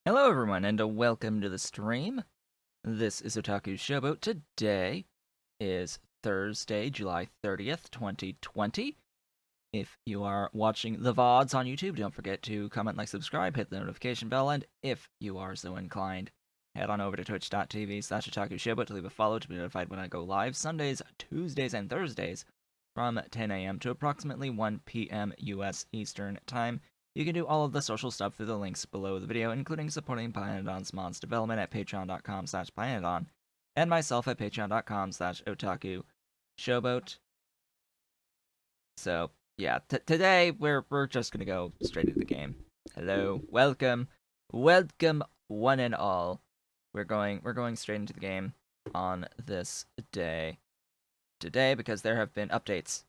Hello everyone and welcome to the stream. This is Otaku Showboat. Today is Thursday, July 30th, 2020. If you are watching the VODs on YouTube, don't forget to comment, like, subscribe, hit the notification bell, and if you are so inclined, head on over to twitch.tv/Otaku Showboat to leave a follow to be notified when I go live Sundays, Tuesdays, and Thursdays from 10 a.m. to approximately 1 p.m. US Eastern Time. You can do all of the social stuff through the links below the video, including supporting Pyanodon's mods development at patreon.com/Pyanodon, and myself at patreon.com/Otaku Showboat. So, yeah, today we're just gonna go straight into the game. Hello, welcome, one and all. We're going straight into the game on this day today because there have been updates,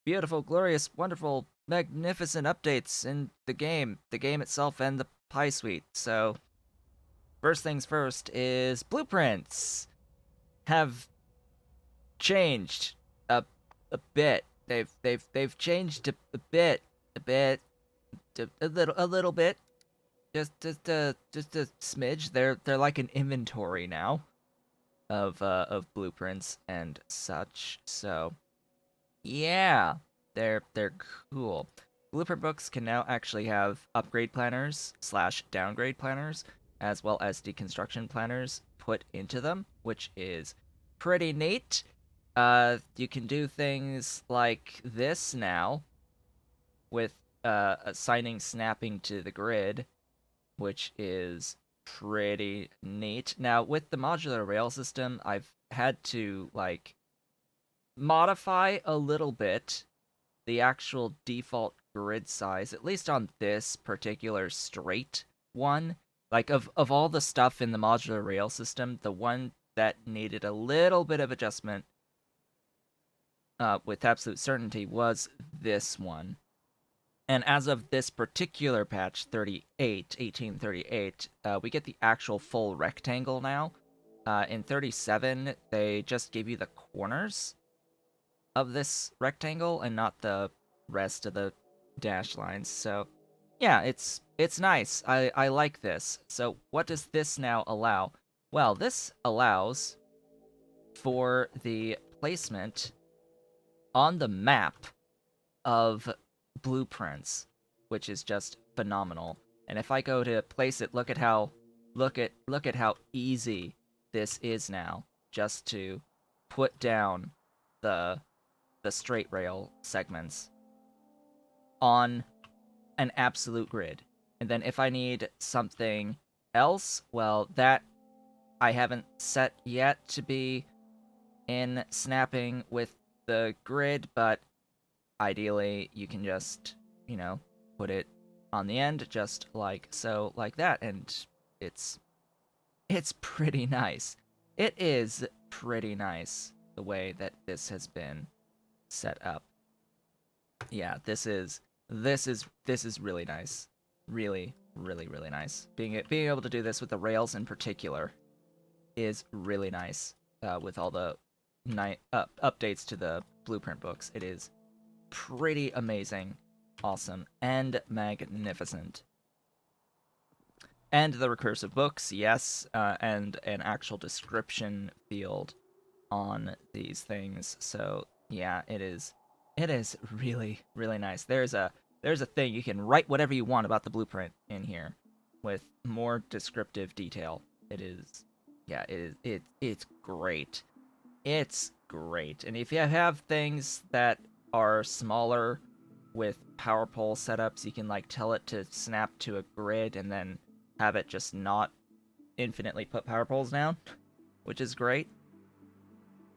beautiful, glorious, wonderful, magnificent updates in the game itself, and the Pie Suite. So, first things first is blueprints have changed a bit. They've changed a bit, a little bit, just a smidge. They're like an inventory now of blueprints and such. So yeah, they're cool. Blueprint books can now actually have upgrade planners / downgrade planners, as well as deconstruction planners put into them, which is pretty neat. You can do things like this now with assigning snapping to the grid, which is pretty neat. Now, with the modular rail system, I've had to like modify a little bit the actual default grid size, at least on this particular straight one. Like, of all the stuff in the modular rail system, the one that needed a little bit of adjustment with absolute certainty was this one. And as of this particular patch, 1838, we get the actual full rectangle now. In 37, they just gave you the corners of this rectangle and not the rest of the dash lines. So, yeah, it's nice. I like this. So, what does this now allow? Well, this allows for the placement on the map of blueprints, which is just phenomenal. And if I go to place it, look at how easy this is now, just to put down the straight rail segments on an absolute grid. And then if I need something else, well, that I haven't set yet to be in snapping with the grid, but ideally you can just, put it on the end just like so, like that, and it's pretty nice. It is pretty nice the way that this has been set up. Yeah, this is really nice. Really, really, really nice. Being able to do this with the rails in particular is really nice. With all the updates to the blueprint books, it is pretty amazing, awesome, and magnificent. And the recursive books, yes, and an actual description field on these things. So yeah, it is really, really nice. There's a thing you can write whatever you want about the blueprint in here with more descriptive detail. It is, yeah, it's great. It's great. And if you have things that are smaller with power pole setups, you can like tell it to snap to a grid and then have it just not infinitely put power poles down, which is great.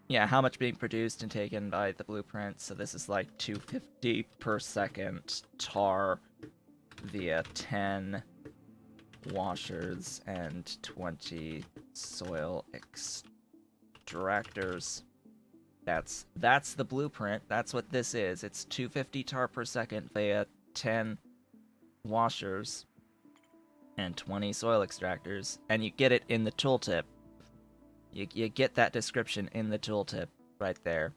Yeah, how much being produced and taken by the blueprint. So this is like 250 per second tar via 10 washers and 20 soil extractors. That's the blueprint. That's what this is. It's 250 tar per second via 10 washers and 20 soil extractors, and you get it in the tooltip. You get that description in the tooltip right there.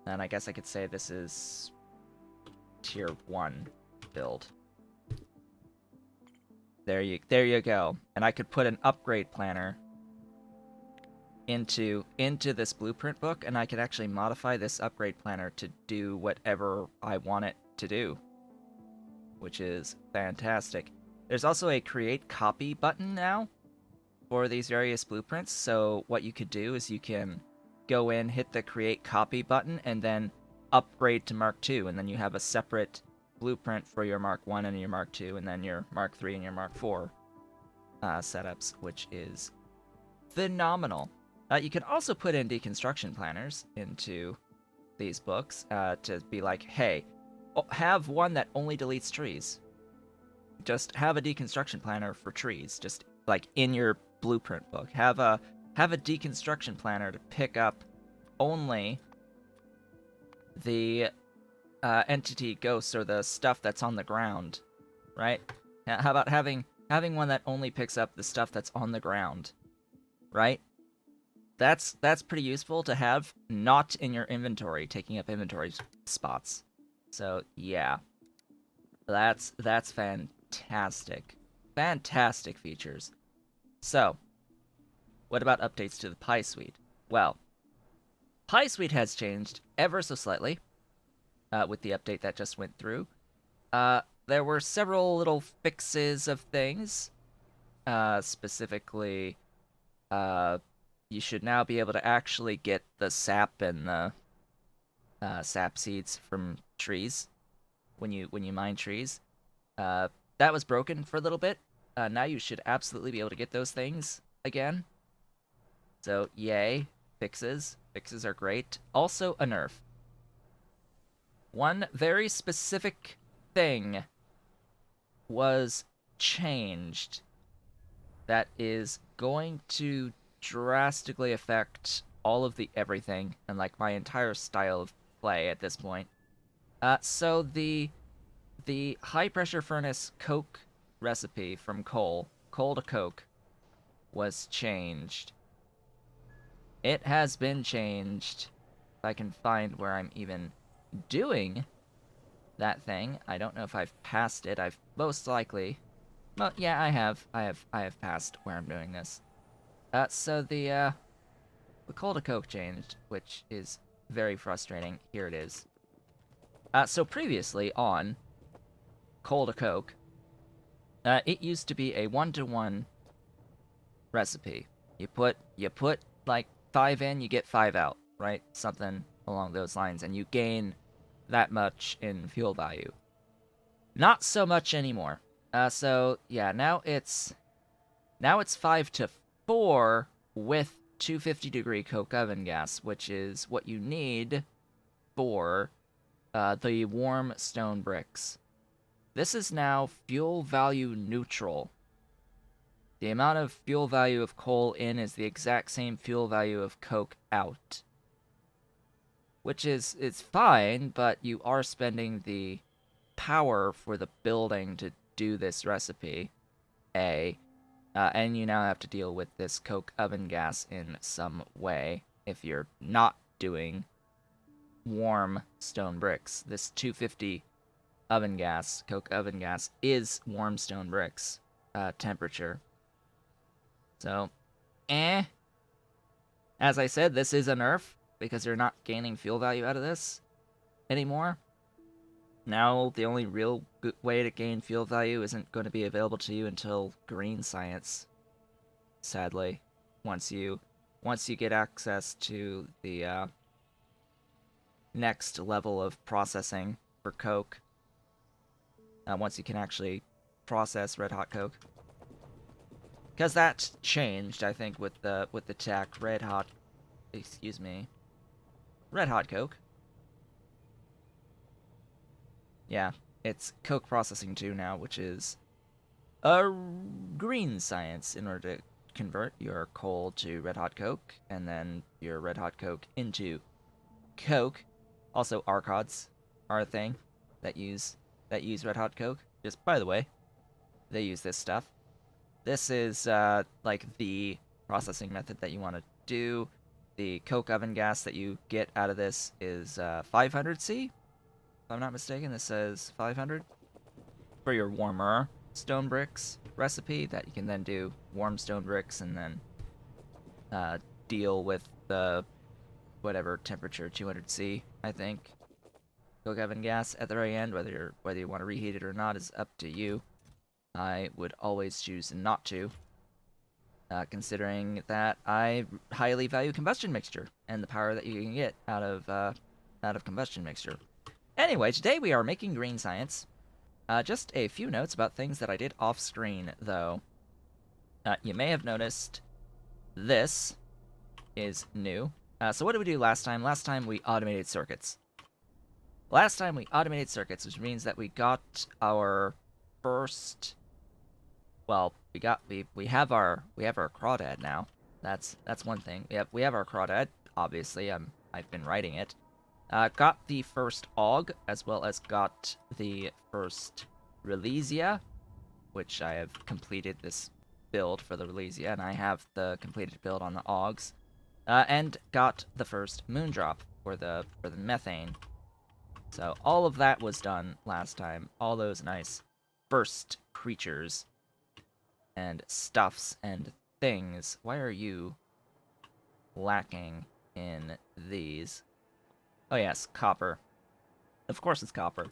And I guess I could say this is tier 1 build. There you go. And I could put an upgrade planner into this blueprint book, and I could actually modify this upgrade planner to do whatever I want it to do, which is fantastic. There's also a create copy button now for these various blueprints. So what you could do is you can go in, hit the create copy button, and then upgrade to Mark II, and then you have a separate blueprint for your Mark I and your Mark II, and then your Mark III and your Mark IV setups, which is phenomenal. You can also put in deconstruction planners into these books to be like, hey, have one that only deletes trees. Just have a deconstruction planner for trees, just like in your blueprint book. Have a deconstruction planner to pick up only the entity ghosts or the stuff that's on the ground, right? How about having one that only picks up the stuff that's on the ground, right? That's pretty useful to have not in your inventory, taking up inventory spots. So yeah, that's fantastic. Fantastic features. So, what about updates to the PySuite? Well, PySuite has changed ever so slightly with the update that just went through. There were several little fixes of things. Specifically, you should now be able to actually get the sap and the sap seeds from trees when you mine trees. That was broken for a little bit. Now you should absolutely be able to get those things again. So yay, fixes. Fixes are great. Also a nerf. One very specific thing was changed that is going to drastically affect all of the everything and like my entire style of play at this point. So the high pressure furnace coke recipe from coal to coke, was changed. It has been changed. If I can find where I'm even doing that thing. I don't know if I've passed it. I've most likely. Well, yeah, I have passed where I'm doing this. So the coal to coke changed, which is very frustrating. Here it is. So previously on coal to coke, it used to be a 1-to-1 recipe. You put like 5 in, you get 5 out, right? Something along those lines, and you gain that much in fuel value. Not so much anymore. So yeah, now it's 5-to-4 with 250-degree coke oven gas, which is what you need for the warm stone bricks. This is now fuel value neutral. The amount of fuel value of coal in is the exact same fuel value of coke out. Which is fine, but you are spending the power for the building to do this recipe, and you now have to deal with this coke oven gas in some way if you're not doing warm stone bricks. This 250 oven gas, coke oven gas, is warm stone bricks temperature. So, As I said, this is a nerf because you're not gaining fuel value out of this anymore. Now, the only real good way to gain fuel value isn't going to be available to you until green science, sadly. Once you get access to the next level of processing for coke, once you can actually process red hot coke, because that changed, I think, with the tech. Red hot coke. Yeah, it's coke processing 2 now, which is a green science in order to convert your coal to red hot coke, and then your red hot coke into coke. Also, arcods are a thing that use red hot coke. Just by the way, they use this stuff. This is like the processing method that you want to do. The coke oven gas that you get out of this is 500C. If I'm not mistaken, this says 500 for your warmer. stone bricks recipe that you can then do warm stone bricks and then deal with the whatever temperature, 200C, I think, coke oven gas at the very end. Whether you want to reheat it or not is up to you. I would always choose not to, considering that I highly value combustion mixture and the power that you can get out of combustion mixture. Anyway, today we are making green science. Just a few notes about things that I did off screen, though. You may have noticed this is new. So what did we do last time? Last time we automated circuits. Which means that we got our first. Well, we have our crawdad now. That's one thing. We have our crawdad. Obviously, I've been writing it. Got the first AUG, as well as got the first Relesia, which I have completed this build for the Relesia, and I have the completed build on the AUGs. And got the first Moondrop for the methane. So all of that was done last time. All those nice first creatures and stuffs and things. Why are you lacking in these? Oh yes, copper. Of course it's copper.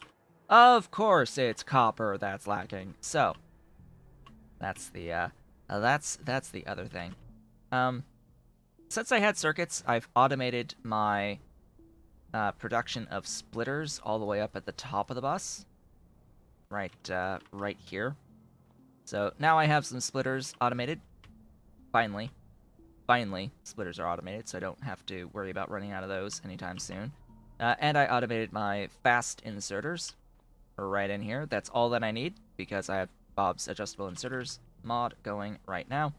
Of course it's copper that's lacking. So that's the other thing. Since I had circuits, I've automated my production of splitters all the way up at the top of the bus. Right here. So now I have some splitters automated. Finally, splitters are automated, so I don't have to worry about running out of those anytime soon. And I automated my fast inserters right in here. That's all that I need, because I have Bob's Adjustable Inserters mod going right now.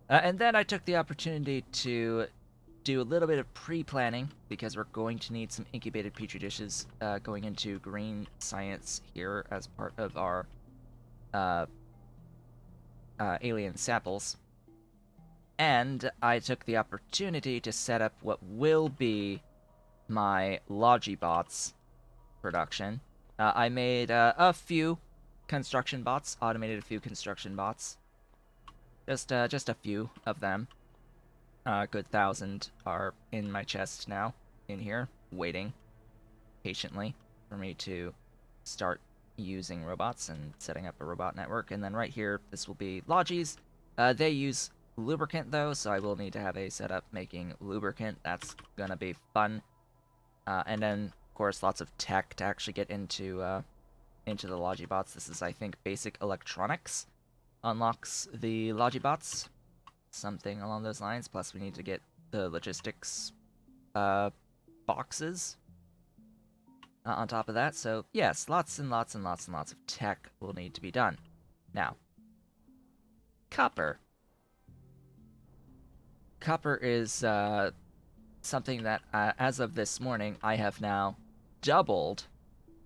And then I took the opportunity to do a little bit of pre-planning, because we're going to need some incubated petri dishes going into green science here as part of our alien samples. And I took the opportunity to set up what will be my Logibots production. I made a few construction bots, automated a few construction bots. Just a few of them. A good 1,000 are in my chest now, in here, waiting patiently for me to start using robots and setting up a robot network. And then right here, this will be Logis. They use lubricant, though, so I will need to have a setup making lubricant. That's gonna be fun. And then, of course, lots of tech to actually get into the Logibots. This is, I think, basic electronics unlocks the Logibots. Something along those lines. Plus, we need to get the logistics boxes on top of that. So, yes, lots and lots and lots and lots of tech will need to be done. Now, copper. Copper is something that, as of this morning, I have now doubled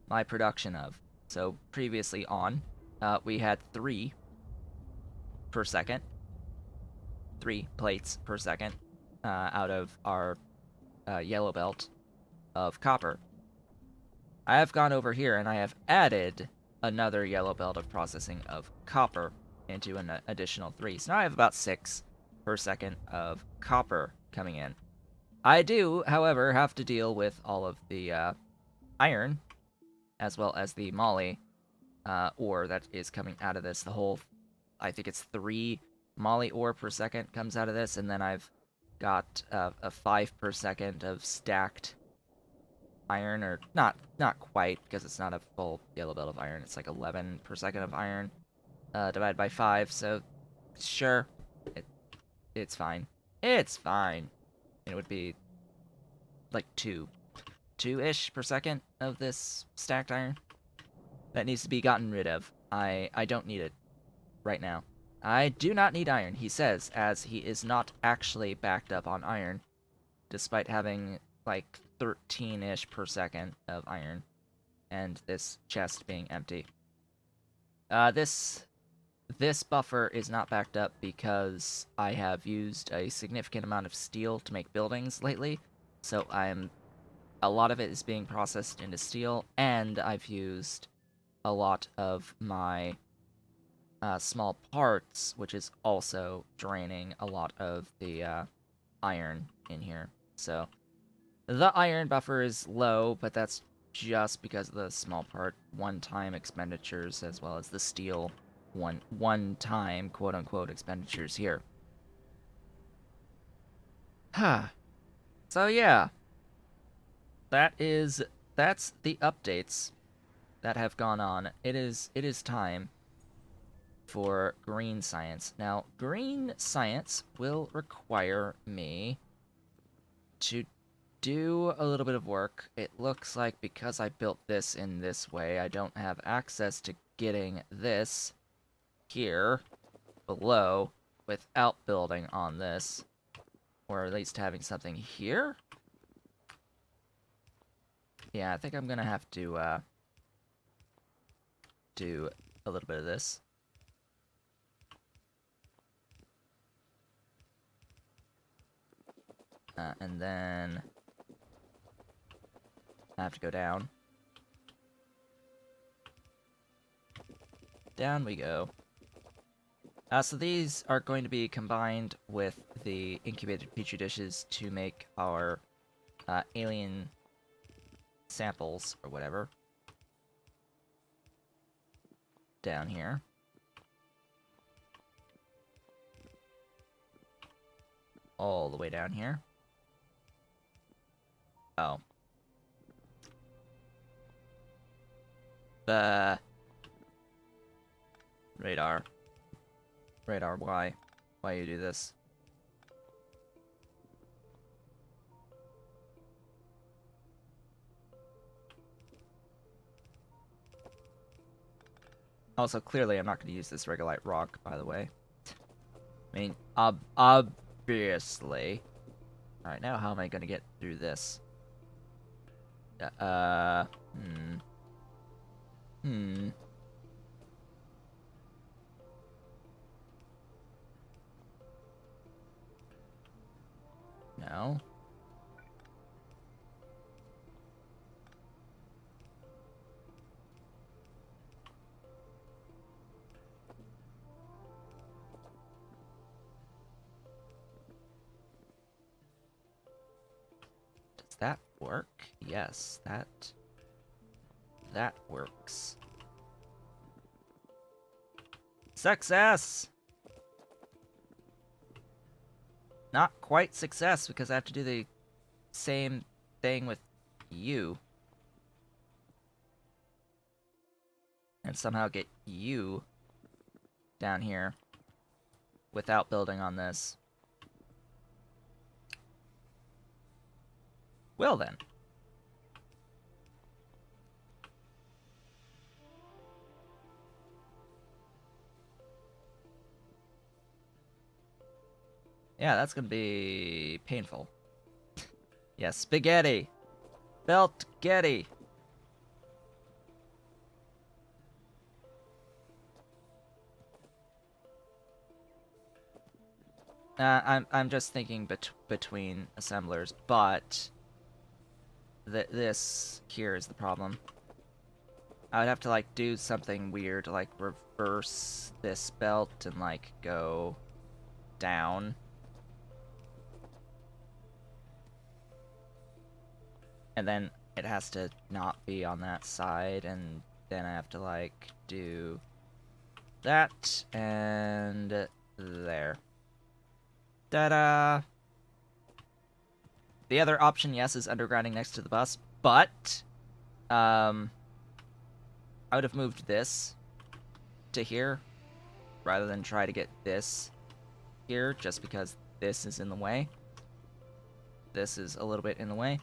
my production of. So, previously on, we had 3 per second. 3 plates per second out of our yellow belt of copper. I have gone over here and I have added another yellow belt of processing of copper into an additional 3. So now I have about 6 per second of copper coming in. I do, however, have to deal with all of the iron as well as the moly ore that is coming out of this. The whole, I think it's 3 moly ore per second comes out of this, and then I've got a 5 per second of stacked iron, or not quite, because it's not a full yellow belt of iron. It's like 11 per second of iron divided by 5. So sure, it's fine. It's fine. It would be like 2-ish per second of this stacked iron that needs to be gotten rid of. I don't need it right now. I do not need iron, he says, as he is not actually backed up on iron, despite having like 13-ish per second of iron, and this chest being empty. This buffer is not backed up because I have used a significant amount of steel to make buildings lately, so a lot of it is being processed into steel, and I've used a lot of my small parts, which is also draining a lot of the iron in here. So the iron buffer is low, but that's just because of the small part one-time expenditures as well as the steel one-time quote-unquote expenditures here. So yeah, that's the updates that have gone on. It is time for green science. Now, green science will require me to do a little bit of work. It looks like because I built this in this way, I don't have access to getting this here below without building on this, or at least having something here. Yeah, I think I'm gonna have to do a little bit of this. And then I have to go down. Down we go. So these are going to be combined with the incubated petri dishes to make our alien samples, or whatever. Down here. All the way down here. Oh. Radar. Radar, why? Why you do this? Also, clearly I'm not going to use this regolite rock, by the way. I mean, obviously. Alright, now how am I going to get through this? No. Does that work? Yes, that works. Success! Not quite success, because I have to do the same thing with you. And somehow get you down here without building on this. Well then. Yeah, that's gonna be painful. Yeah, spaghetti. Belt-getti. I'm just thinking between assemblers, but this here is the problem. I would have to like do something weird, like reverse this belt and like go down. And then it has to not be on that side, and then I have to like do that and there. Ta-da! The other option, yes, is undergrounding next to the bus, but I would have moved this to here rather than try to get this here, just because this is in the way. This is a little bit in the way.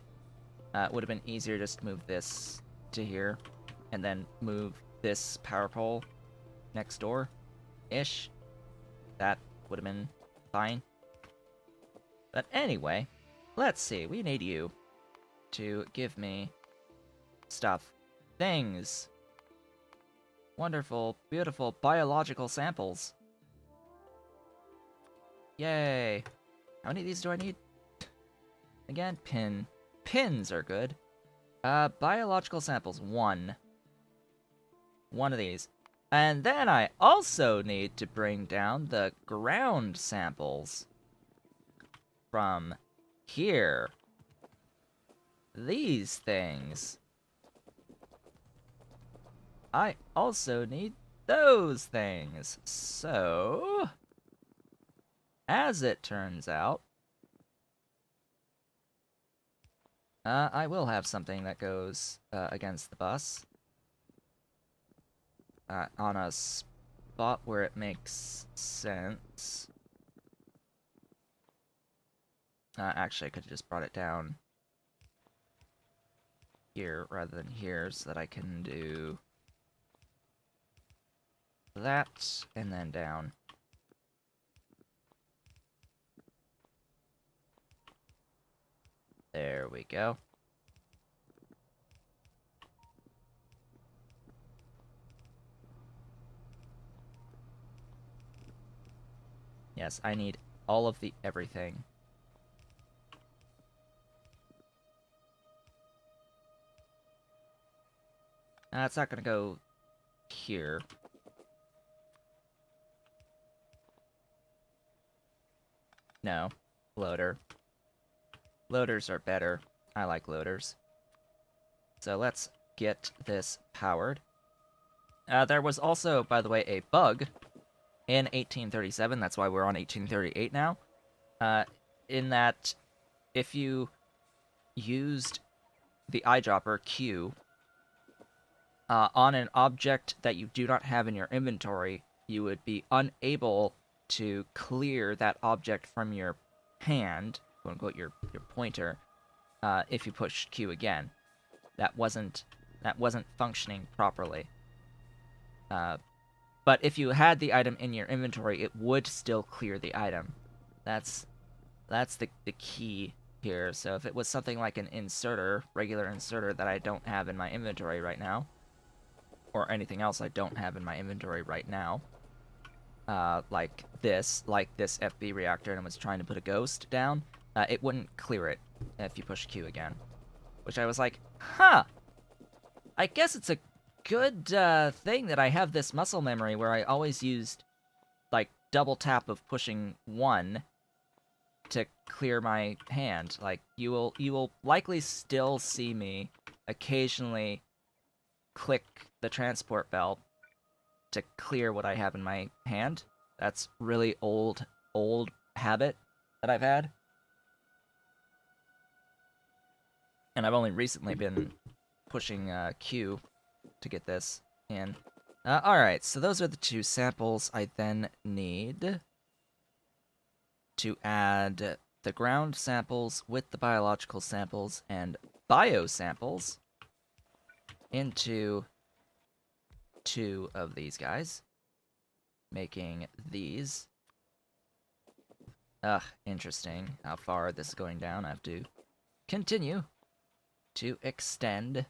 It would have been easier just to move this to here, and then move this power pole next door-ish. That would have been fine. But anyway, let's see. We need you to give me stuff. Things. Wonderful, beautiful biological samples. Yay. How many of these do I need? Again, pin. Pins are good. Biological samples. One of these. And then I also need to bring down the ground samples from here. These things. I also need those things. So, as it turns out, I will have something that goes against the bus on a spot where it makes sense. Actually, I could have just brought it down here rather than here so that I can do that and then down. There we go. Yes, I need all of the everything. It's not gonna go here. No. Loader. Loaders are better. I like loaders. So let's get this powered. There was also, by the way, a bug in 1837. That's why we're on 1838 now. In that, if you used the eyedropper Q on an object that you do not have in your inventory, you would be unable to clear that object from your hand, quote unquote, your pointer, if you push Q again. That wasn't functioning properly. But if you had the item in your inventory, it would still clear the item. That's the key here. So if it was something like an inserter, regular inserter that I don't have in my inventory right now, or anything else I don't have in my inventory right now, like this FB reactor, and I was trying to put a ghost down, it wouldn't clear it if you push Q again. Which I was like, huh, I guess it's a good thing that I have this muscle memory where I always used, like, double tap of pushing 1 to clear my hand. Like, you will likely still see me occasionally click the transport belt to clear what I have in my hand. That's really old habit that I've had. And I've only recently been pushing Q to get this in. Alright, so those are the 2 samples. I then need to add the ground samples with the biological samples and bio samples into 2 of these guys, making these. Interesting how far this is going down. I have to continue to extend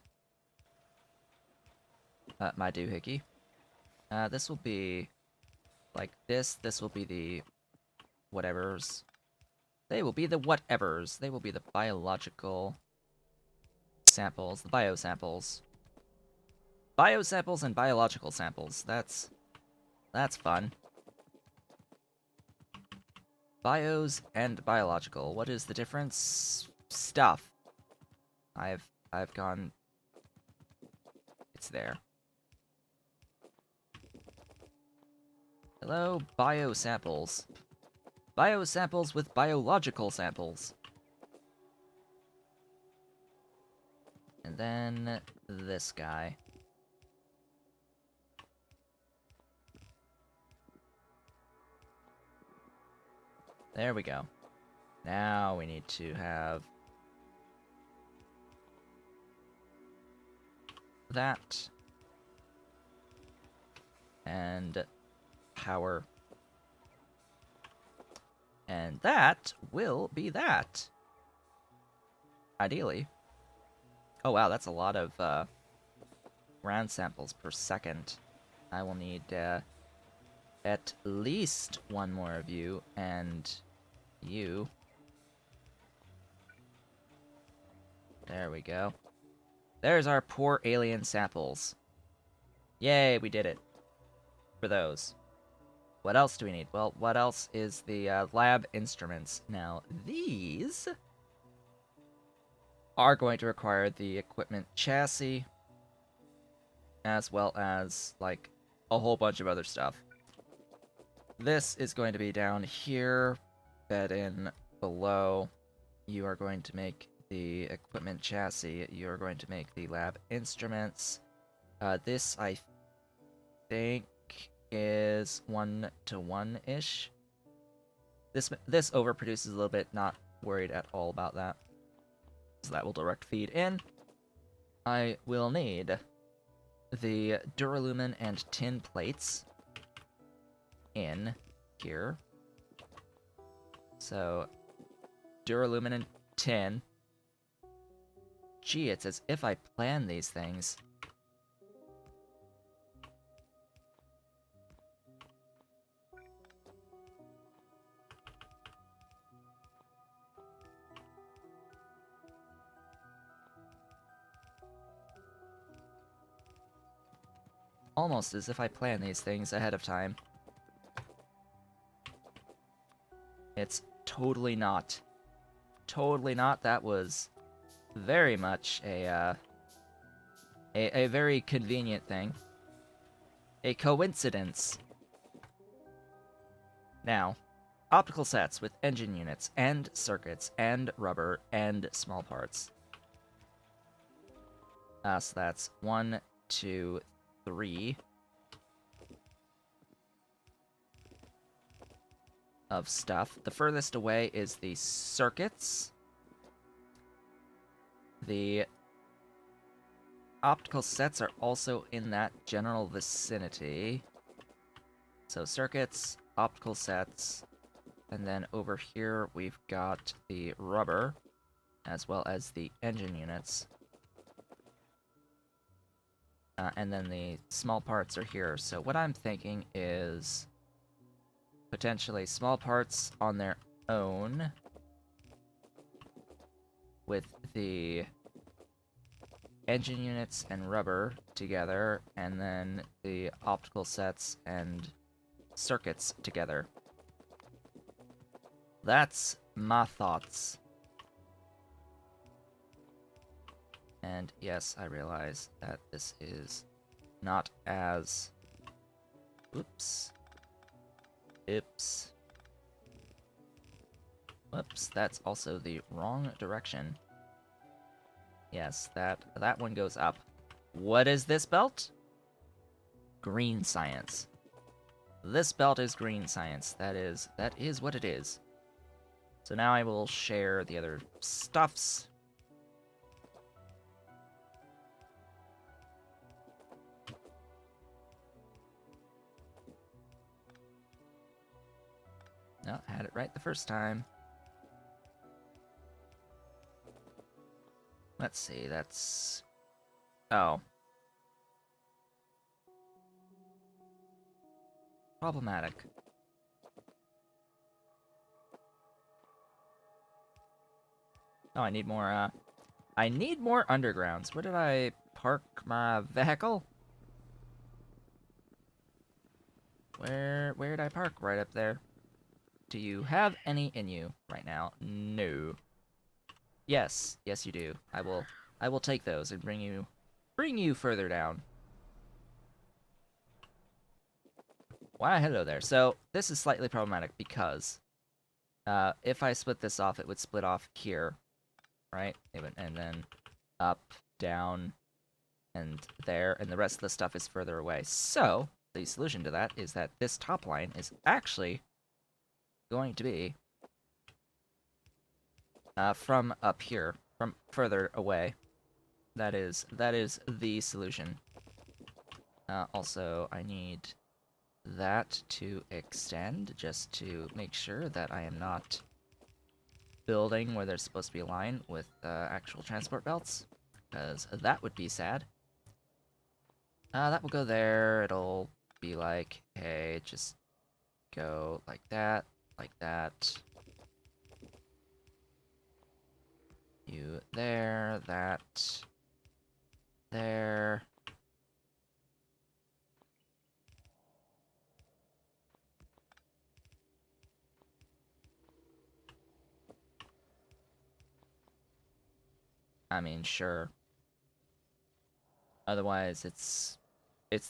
my doohickey. This will be like this. This will be the whatevers. They will be the whatevers. They will be the biological samples, the biosamples. Biosamples and biological samples. That's fun. Bios and biological. What is the difference? Stuff. I've gone. It's there. Hello, biosamples. Biosamples with biological samples. And then this guy. There we go. Now we need to have that. And power. And that will be that. Ideally. Oh wow, that's a lot of ground samples per second. I will need at least 1 more of you, and you. There we go. There's our poor alien samples. Yay, we did it. for those. What else do we need? Well, what else is the lab instruments? Now, these are going to require the equipment chassis, as well as, like, a whole bunch of other stuff. This is going to be down here, fed in below. You are going to make the equipment chassis. You are going to make the lab instruments. This, I think, is 1-to-1-ish. This overproduces a little bit, not worried at all about that. So that will direct feed in. I will need the duralumin and tin plates in here. So, duralumin and tin. Gee, it's as if I plan these things. Almost as if I plan these things ahead of time. It's totally not. Totally not. That was very much a very convenient thing. A coincidence. Now, optical sets with engine units and circuits and rubber and small parts. So that's 1, 2, 3 of stuff. The furthest away is the circuits. The optical sets are also in that general vicinity. So circuits, optical sets, and then over here we've got the rubber, as well as the engine units. And then the small parts are here. So what I'm thinking is potentially small parts on their own with the engine units and rubber together, and then the optical sets and circuits together. That's my thoughts. And yes, I realize that this is not as... Oops. Oops. Whoops, that's also the wrong direction. Yes, that one goes up. What is this belt? Green science. This belt is green science. That is what it is. So now I will share the other stuffs. No, I had it right the first time. Let's see, that's... Oh. Problematic. Oh, I need more undergrounds. Where did I park my vehicle? Where did I park? Right up there. Do you have any in you right now? No. Yes, yes you do. I will take those and bring you further down. Why, hello there. So, this is slightly problematic because if I split this off, it would split off here, right? And then up, down, and there, and the rest of the stuff is further away. So, the solution to that is that this top line is actually going to be from up here, from further away. That is the solution. Also, I need that to extend, just to make sure that I am not building where there's supposed to be a line with actual transport belts, because that would be sad. That will go there. It'll be like, hey, just go like that, like that. You there, that, there. I mean, sure. Otherwise, it's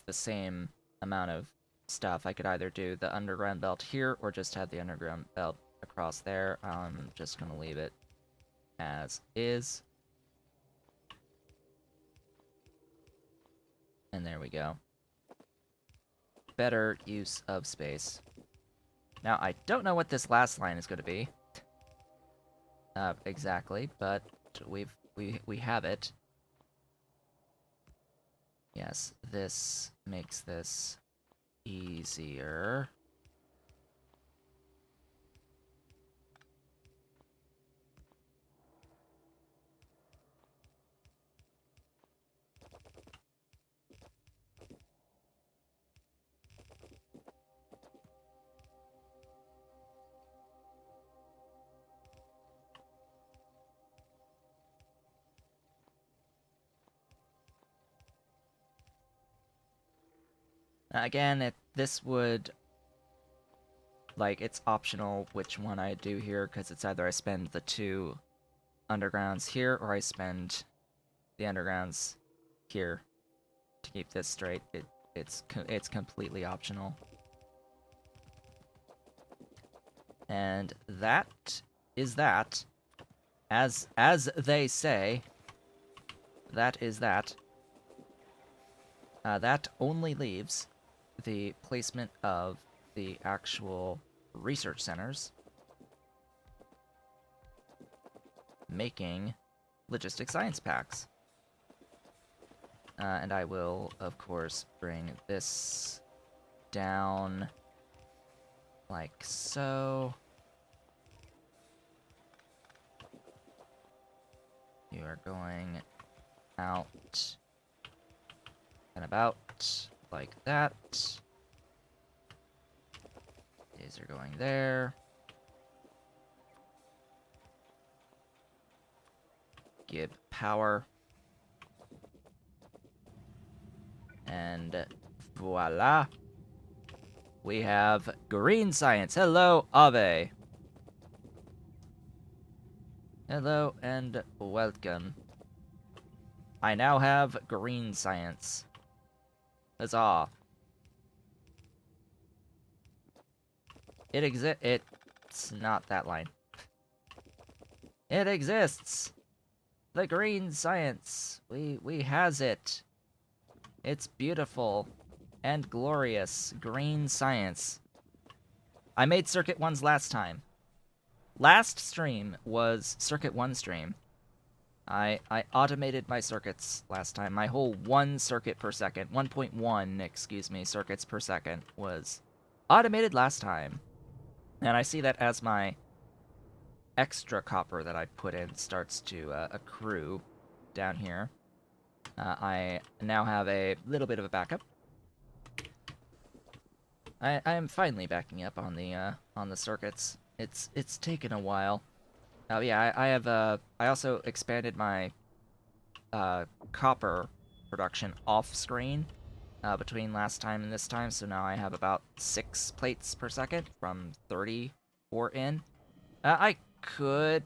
the same amount of stuff. I could either do the underground belt here or just have the underground belt across there. I'm just gonna leave it as is. And there we go. Better use of space. Now, I don't know what this last line is going to be. Exactly, but we have it. Yes, this makes this easier. Again, this would, like, it's optional which one I do here, because it's either I spend the 2 undergrounds here, or I spend the undergrounds here to keep this straight. It's completely optional. And that is that. As they say, that is that. That only leaves the placement of the actual research centers, making logistic science packs. And I will, of course, bring this down like so. You are going out and about like that. These are going there. Give power. And voila. We have green science. Hello, Ave. Hello and welcome. I now have green science. Huzzah. It's not that line. It exists. The green science. We has it. It's beautiful and glorious green science. I made Circuit 1's last time. Last stream was Circuit 1 stream. I automated my circuits last time. My whole 1 circuit per second, 1.1, excuse me, circuits per second was automated last time. And I see that as my extra copper that I put in starts to accrue down here. I now have a little bit of a backup. I am finally backing up on the circuits. It's taken a while. Oh yeah, I have I also expanded my copper production off screen between last time and this time, so now I have about 6 plates per second from 34 in. I could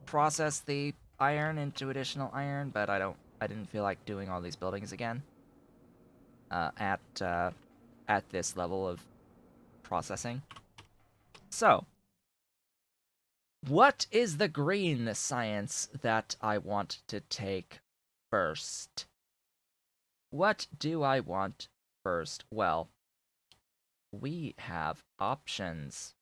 process the iron into additional iron, but I didn't feel like doing all these buildings again at this level of processing. So, what is the green science that I want to take first? What do I want first? Well, we have options.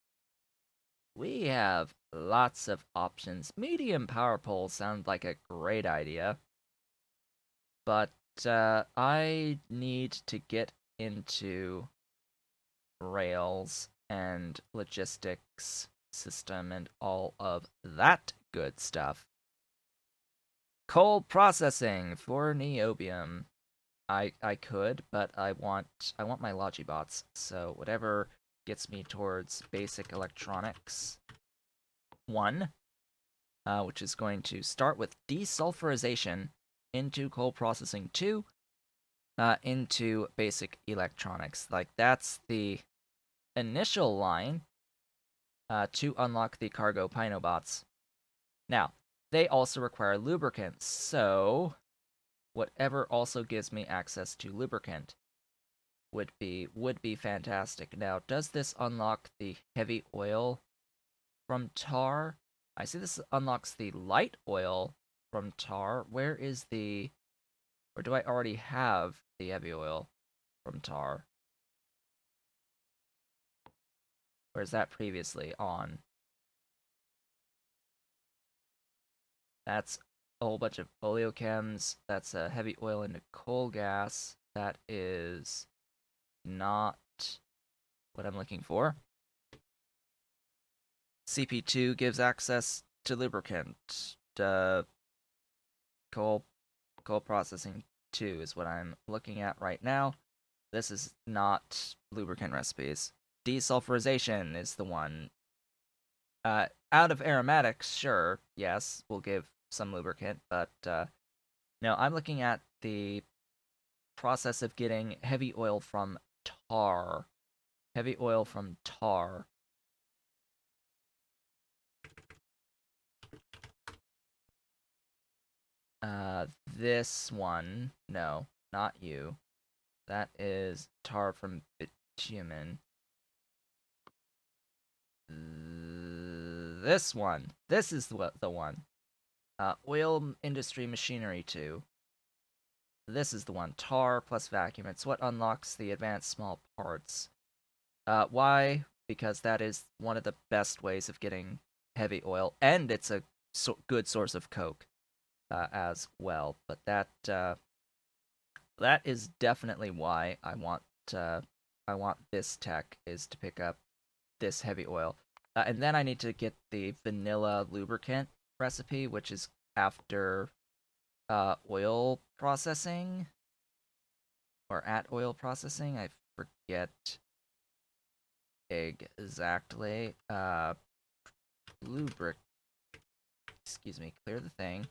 We have lots of options. Medium power poles sound like a great idea. But I need to get into rails and logistics system and all of that good stuff. Coal processing for niobium. I could, but I want my Logibots. So whatever gets me towards basic electronics 1, which is going to start with desulfurization into coal processing 2, into basic electronics. Like, that's the initial line to unlock the cargo Pinobots. Now, they also require lubricants. So whatever also gives me access to lubricant would be fantastic. Now, does this unlock the heavy oil from tar? I see this unlocks the light oil from tar. Where is the... Or do I already have the heavy oil from tar? Or is that previously on? That's a whole bunch of oleochems. That's a heavy oil into coal gas. That is not what I'm looking for. CP2 gives access to lubricant. Coal processing 2 is what I'm looking at right now. This is not lubricant recipes. Desulfurization is the one. Out of aromatics, sure, yes, we'll give some lubricant, but no, I'm looking at the process of getting heavy oil from tar. Heavy oil from tar. This one, no, not you. That is tar from bitumen. This one. This is the one. Oil industry machinery 2. This is the one. Tar plus vacuum. It's what unlocks the advanced small parts. Why? Because that is one of the best ways of getting heavy oil, and it's a good source of coke as well. But that is definitely why I want this tech, is to pick up this heavy oil. And then I need to get the vanilla lubricant recipe, which is after oil processing, or at oil processing. I forget exactly. Excuse me, clear the thing.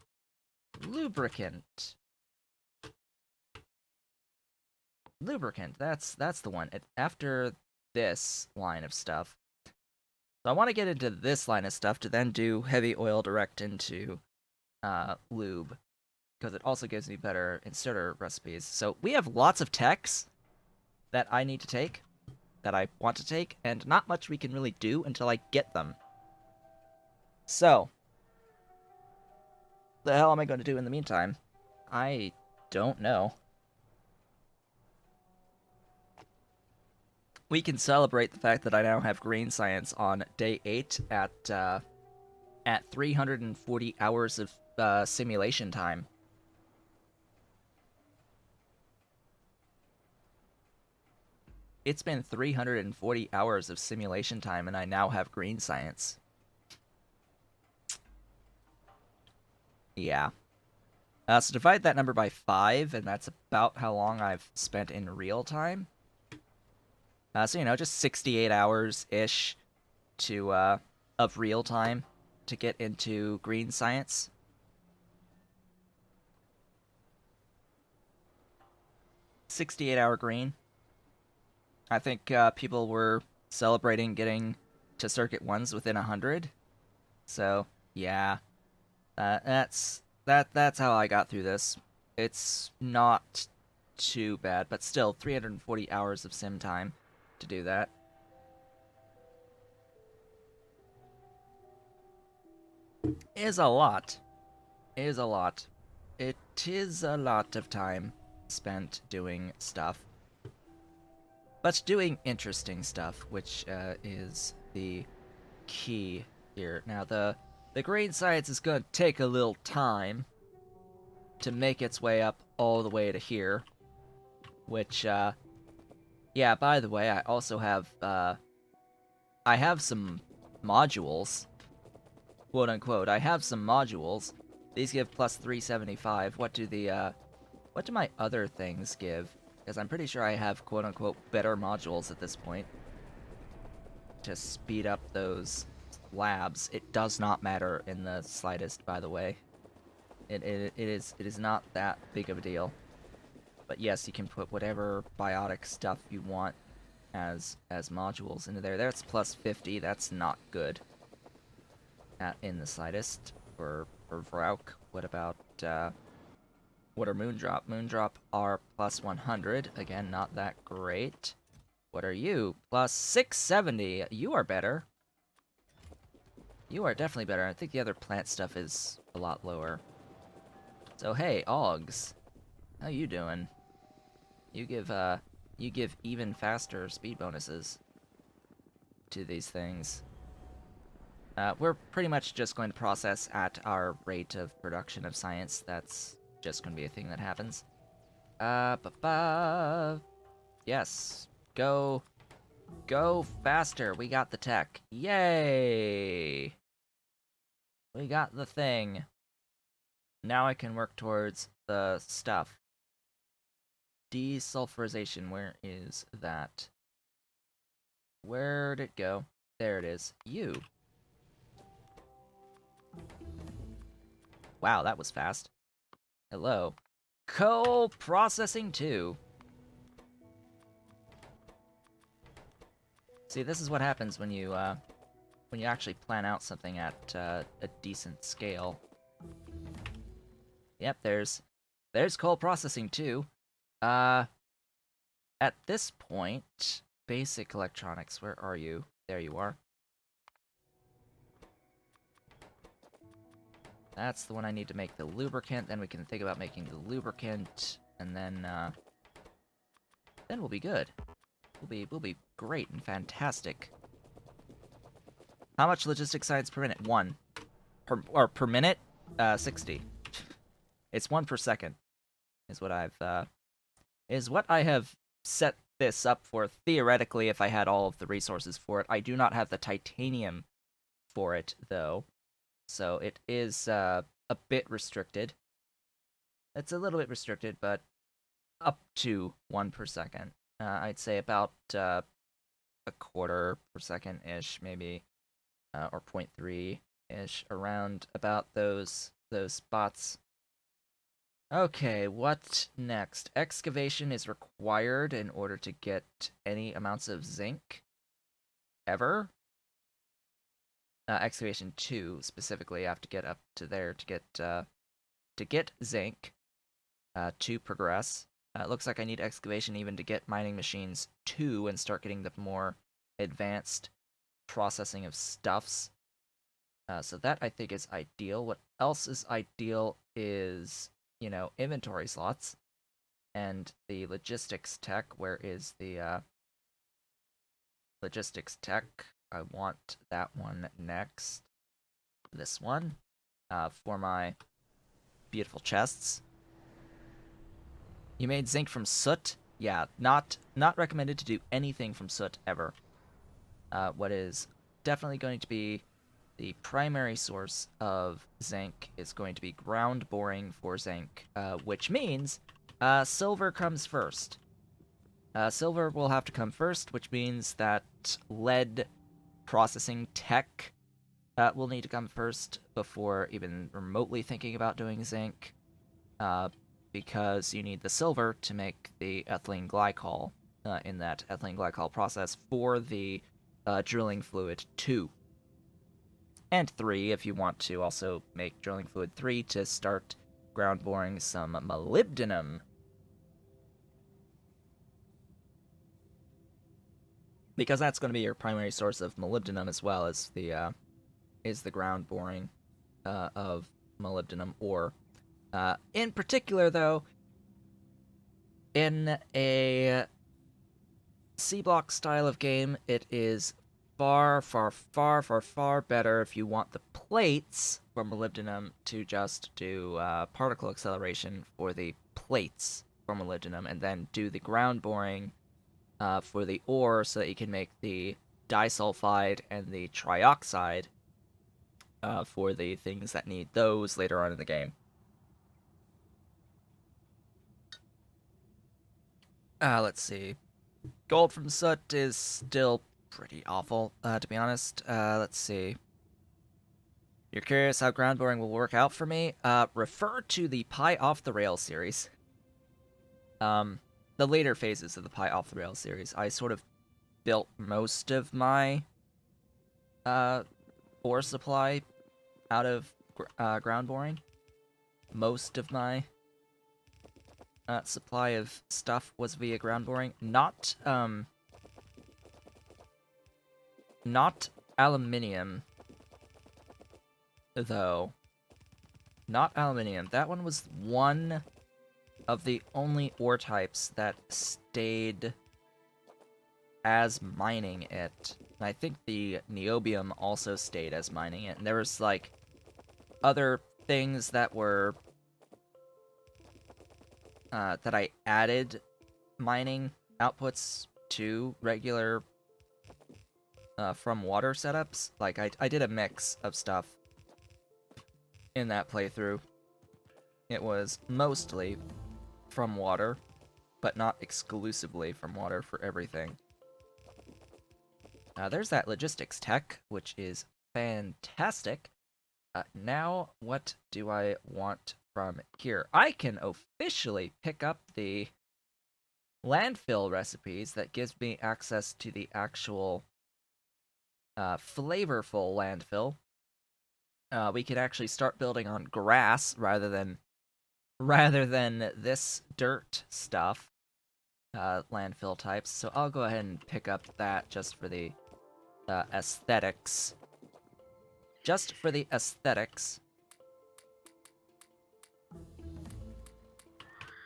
Lubricant. That's the one. After this line of stuff. So I want to get into this line of stuff to then do heavy oil direct into lube, because it also gives me better inserter recipes. So we have lots of techs that I need to take, that I want to take, and not much we can really do until I get them. So, the hell am I going to do in the meantime? I don't know. We can celebrate the fact that I now have green science on day 8 at 340 hours of simulation time. It's been 340 hours of simulation time, and I now have green science. Yeah. So divide that number by 5, and that's about how long I've spent in real time. So, just 68 hours-ish to, of real time to get into green science. $68-hour green. I think people were celebrating getting to Circuit 1s within 100. So, yeah. That's how I got through this. It's not too bad, but still 340 hours of sim time to do that. Is a lot. Is a lot. It is a lot of time spent doing stuff. But doing interesting stuff, which is the key here. Now, the green science is going to take a little time to make its way up all the way to here. Which, yeah, by the way, I also have, I have some modules, quote-unquote. I have some modules. These give plus 375. What do my other things give? Because I'm pretty sure I have quote-unquote better modules at this point to speed up those labs. It does not matter in the slightest, by the way. It is not that big of a deal. But yes, you can put whatever biotic stuff you want as modules into there. That's plus 50. That's not good in the slightest for for Vrauk. What about, what are Moondrop? Moondrop are plus 100. Again, not that great. What are you? Plus 670. You are better. You are definitely better. I think the other plant stuff is a lot lower. So hey, Augs. How you doing? You give even faster speed bonuses to these things. We're pretty much just going to process at our rate of production of science. That's just going to be a thing that happens. Yes. Go faster. We got the tech. Yay! We got the thing. Now I can work towards the stuff. Desulfurization, where is that? Where'd it go? There it is. You. Wow, that was fast. Hello. Co-processing 2. See, this is what happens when you actually plan out something at a decent scale. Yep, there's coal processing 2. At this point, basic electronics, where are you? There you are. That's the one I need to make the lubricant, then we can think about making the lubricant, and then we'll be good. We'll be great and fantastic. How much logistic science per minute? 1. Per minute? 60. It's 1 per second. Is what I have set this up for, theoretically, if I had all of the resources for it. I do not have the titanium for it, though. So it is a bit restricted. It's a little bit restricted, but up to 1 per second. I'd say about a quarter per second-ish, maybe, or 0.3-ish, around about those spots. Okay, what next? Excavation is required in order to get any amounts of zinc, ever. Excavation 2, specifically, I have to get up to there to get zinc, to progress. It looks like I need excavation even to get mining machines 2 and start getting the more advanced processing of stuffs. So that, I think, is ideal. What else is ideal is, inventory slots. And the logistics tech. Where is the logistics tech? I want that one next. This one. For my beautiful chests. You made zinc from soot? Yeah, not recommended to do anything from soot ever. What is definitely going to be the primary source of zinc is going to be ground boring for zinc, which means silver comes first. Silver will have to come first, which means that lead processing tech will need to come first before even remotely thinking about doing zinc. Because you need the silver to make the ethylene glycol in that ethylene glycol process for the drilling fluid 2. And 3, if you want to also make drilling fluid 3 to start ground boring some molybdenum. Because that's going to be your primary source of molybdenum as well as the ground boring of molybdenum ore. In particular, though, in a C-block style of game, it is far, far, far, far, far better if you want the plates for molybdenum to just do particle acceleration for the plates for molybdenum, and then do the ground boring for the ore so that you can make the disulfide and the trioxide for the things that need those later on in the game. Let's see. Gold from soot is still pretty awful, to be honest. Let's see. You're curious how ground boring will work out for me? Refer to the Pi Off the Rails series. The later phases of the Pi Off the Rails series. I sort of built most of my ore supply out of ground boring. Most of my supply of stuff was via ground boring. Not aluminium, though. Not aluminium. That one was one of the only ore types that stayed as mining it. And I think the niobium also stayed as mining it. And there was, like, other things that were... that I added mining outputs to regular from water setups. Like, I did a mix of stuff in that playthrough. It was mostly from water, but not exclusively from water for everything. There's that logistics tech, which is fantastic. Now, what do I want from here? I can officially pick up the landfill recipes that gives me access to the actual flavorful landfill. We can actually start building on grass rather than this dirt stuff landfill types. So I'll go ahead and pick up that just for the aesthetics. Just for the aesthetics.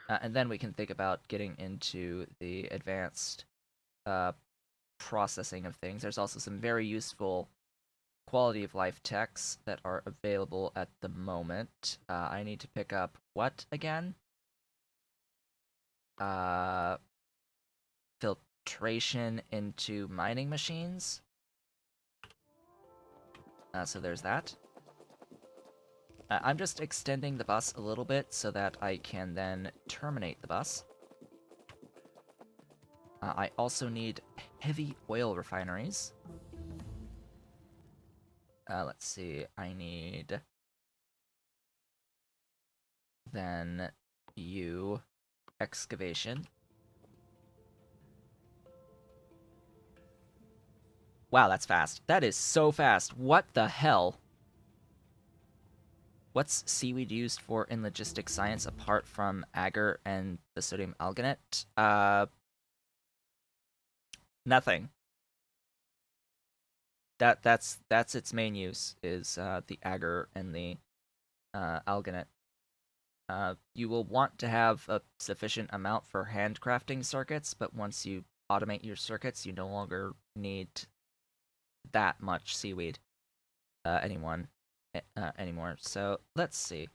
And then we can think about getting into the advanced processing of things. There's also some very useful quality of life techs that are available at the moment. I need to pick up what again? Filtration into mining machines. So there's that. I'm just extending the bus a little bit so that I can then terminate the bus. I also need heavy oil refineries. Let's see, I need... Then you... excavation. Wow, that's fast. That is so fast. What the hell? What's seaweed used for in logistics science apart from agar and the sodium alginate? Nothing. That's its main use, is the agar and the alginate. You will want to have a sufficient amount for handcrafting circuits, but once you automate your circuits, you no longer need that much seaweed anymore. So let's see.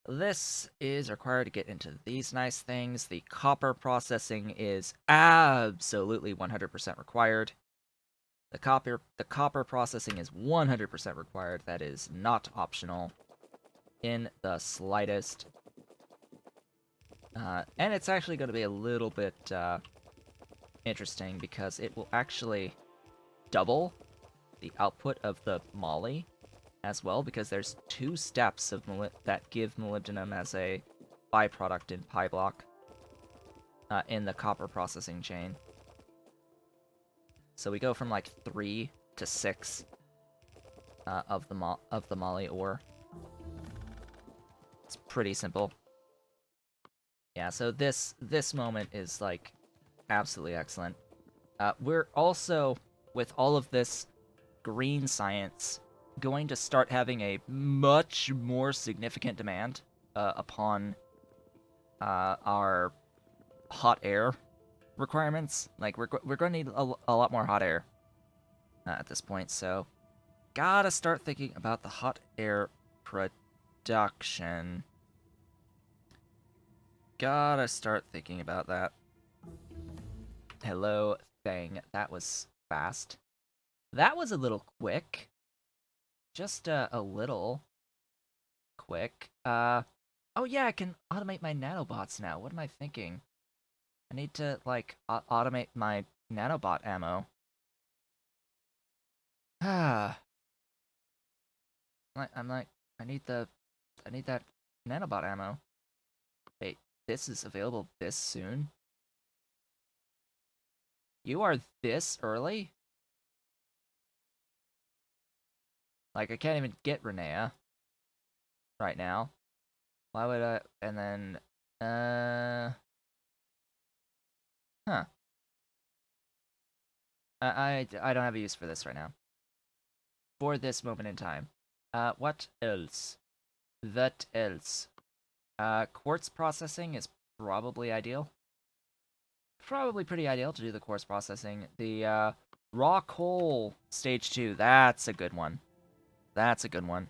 This is required to get into these nice things. The copper processing is absolutely 100% required. The copper processing is 100% required. That is not optional in the slightest. And it's actually going to be a little bit interesting because it will actually double the output of the moly as well, because there's 2 steps of that give molybdenum as a byproduct in PyBlock in the copper processing chain. So we go from like 3 to 6 of the moly ore. It's pretty simple. Yeah, so this moment is like absolutely excellent. We're also, with all of this green science, going to start having a much more significant demand upon our hot air requirements. Like, we're going to need a lot more hot air at this point, so gotta start thinking about the hot air production. Gotta start thinking about that. Hello, thing. That was fast. That was a little quick. Just a little quick. Oh yeah, I can automate my nanobots now. What am I thinking? I need to, like, automate my nanobot ammo. Ah. I'm like, I need that nanobot ammo. Wait, this is available this soon? You are this early? Like, I can't even get Renea. right now. Why would I? And then, huh. I don't have a use for this right now. For this moment in time. What else? What else? Quartz processing is probably ideal. Probably pretty ideal to do the quartz processing. The, raw coal stage 2, that's a good one. That's a good one.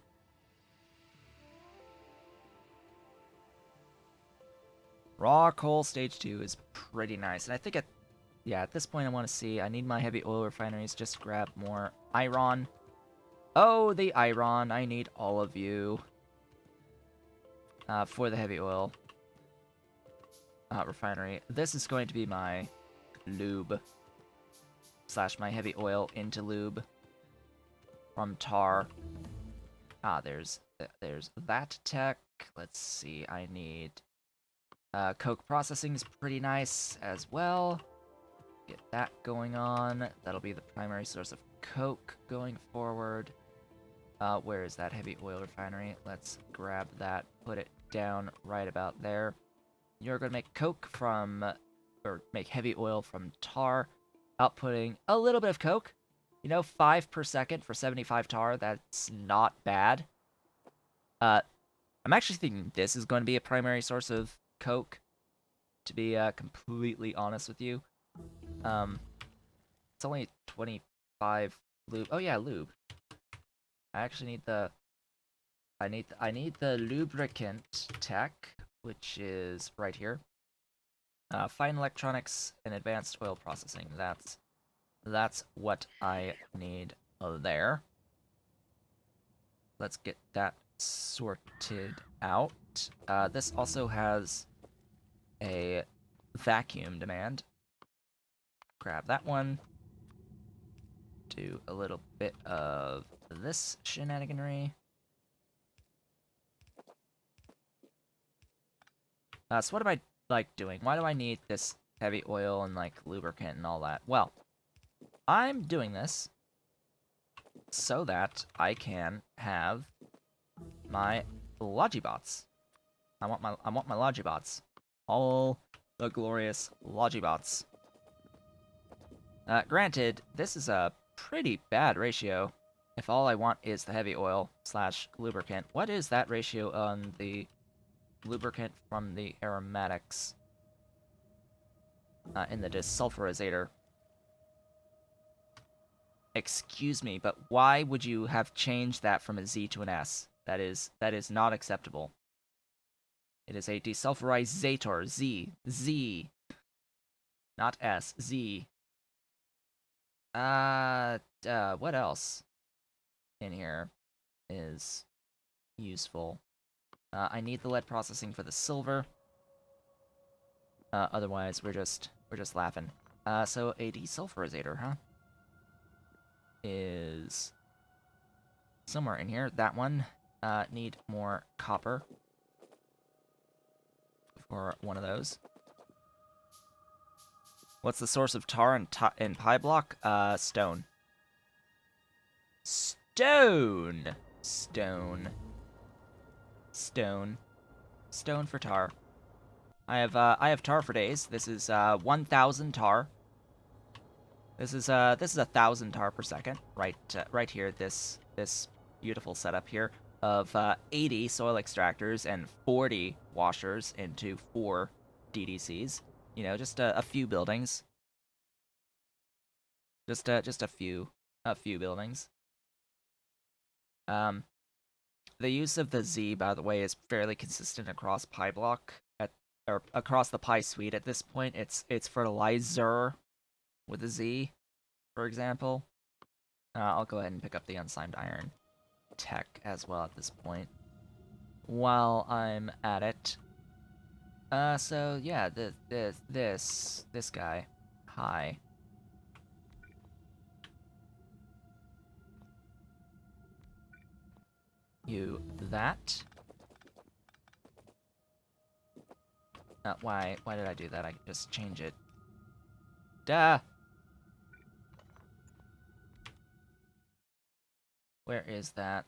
Raw coal stage 2 is pretty nice. And I think at this point I want to see, I need my heavy oil refineries, just grab more iron. Oh, the iron, I need all of you. For the heavy oil refinery. This is going to be my lube. Slash my heavy oil into lube. From tar. There's that tech. Let's see, I need... coke processing is pretty nice as well. Get that going on. That'll be the primary source of coke going forward. Where is that heavy oil refinery? Let's grab that, put it down right about there. You're gonna make coke from, or make heavy oil from tar, outputting a little bit of coke. You know, 5 per second for 75 tar, that's not bad. I'm actually thinking this is going to be a primary source of coke, to be completely honest with you. It's only 25 lube. Oh yeah, lube. I actually need the... I need the lubricant tech, which is right here. Fine electronics and advanced oil processing. That's what I need there. Let's get that sorted out. This also has a vacuum demand. Grab that one. Do a little bit of this shenaniganry. So what am I, like, doing? Why do I need this heavy oil and, like, lubricant and all that? Well, I'm doing this so that I can have my Logibots. I want my Logibots. All the glorious Logibots. Granted, this is a pretty bad ratio. If all I want is the heavy oil slash lubricant, what is that ratio on the lubricant from the aromatics in the desulfurizator? Excuse me, but why would you have changed that from a Z to an S? That is not acceptable. It is a desulfurizator. Z. Not S. Z. What else in here is useful? I need the lead processing for the silver. Otherwise, we're just laughing. So a desulfurizator, huh? Is somewhere in here. That one. Need more copper for one of those. What's the source of tar and PyBlock? Stone. Stone! Stone for tar. I have tar for days. This is 1,000 tar. This is 1,000 tar per second. Right here. This beautiful setup here of 80 soil extractors and 40 washers into 4 DDCs. You know, just a few buildings. Just a few buildings. The use of the Z, by the way, is fairly consistent across PyBlock or across the Pi suite at this point. It's fertilizer with a Z, for example. I'll go ahead and pick up the unslimed iron tech as well at this point. While I'm at it. So yeah, this guy. Hi. You that. Why did I do that? I can just change it. Duh! Where is that?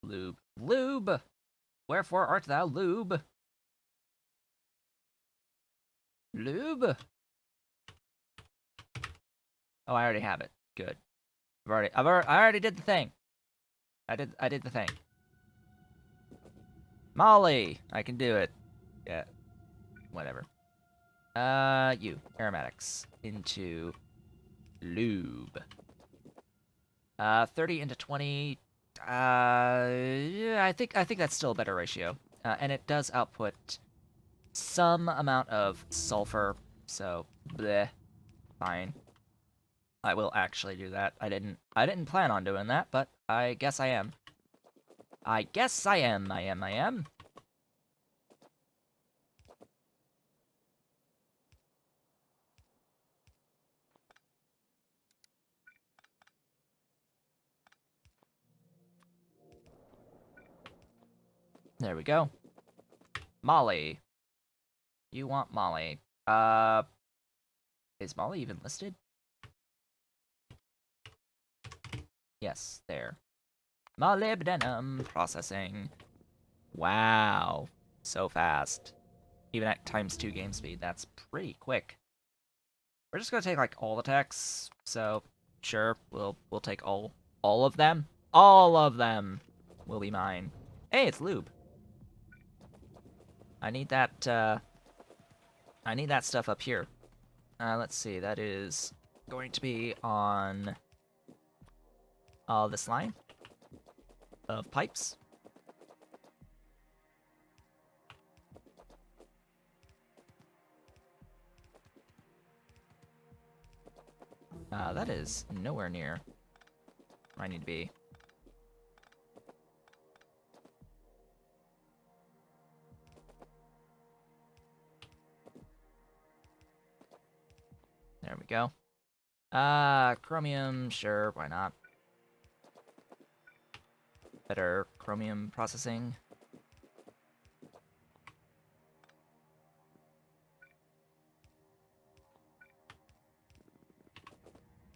Lube. Lube! Wherefore art thou, lube? Lube? Oh, I already have it. Good. I already did the thing. I did the thing. Molly! I can do it. Yeah. Whatever. You. Aromatics. Into lube. 30 into 20. Yeah, I think that's still a better ratio. And it does output some amount of sulfur, so bleh. Fine. I will actually do that. I didn't plan on doing that, but I guess I am. I guess I am. I am. There we go. Molly. You want Molly. Is Molly even listed? Yes, there. Molybdenum processing. Wow. So fast. Even at ×2 game speed, that's pretty quick. We're just gonna take like all the techs, so sure, we'll take all of them. All of them will be mine. Hey, it's lube. I need that stuff up here. Let's see, that is going to be on this line of pipes. That is nowhere near where I need to be. There we go. Chromium, sure, why not? Better chromium processing.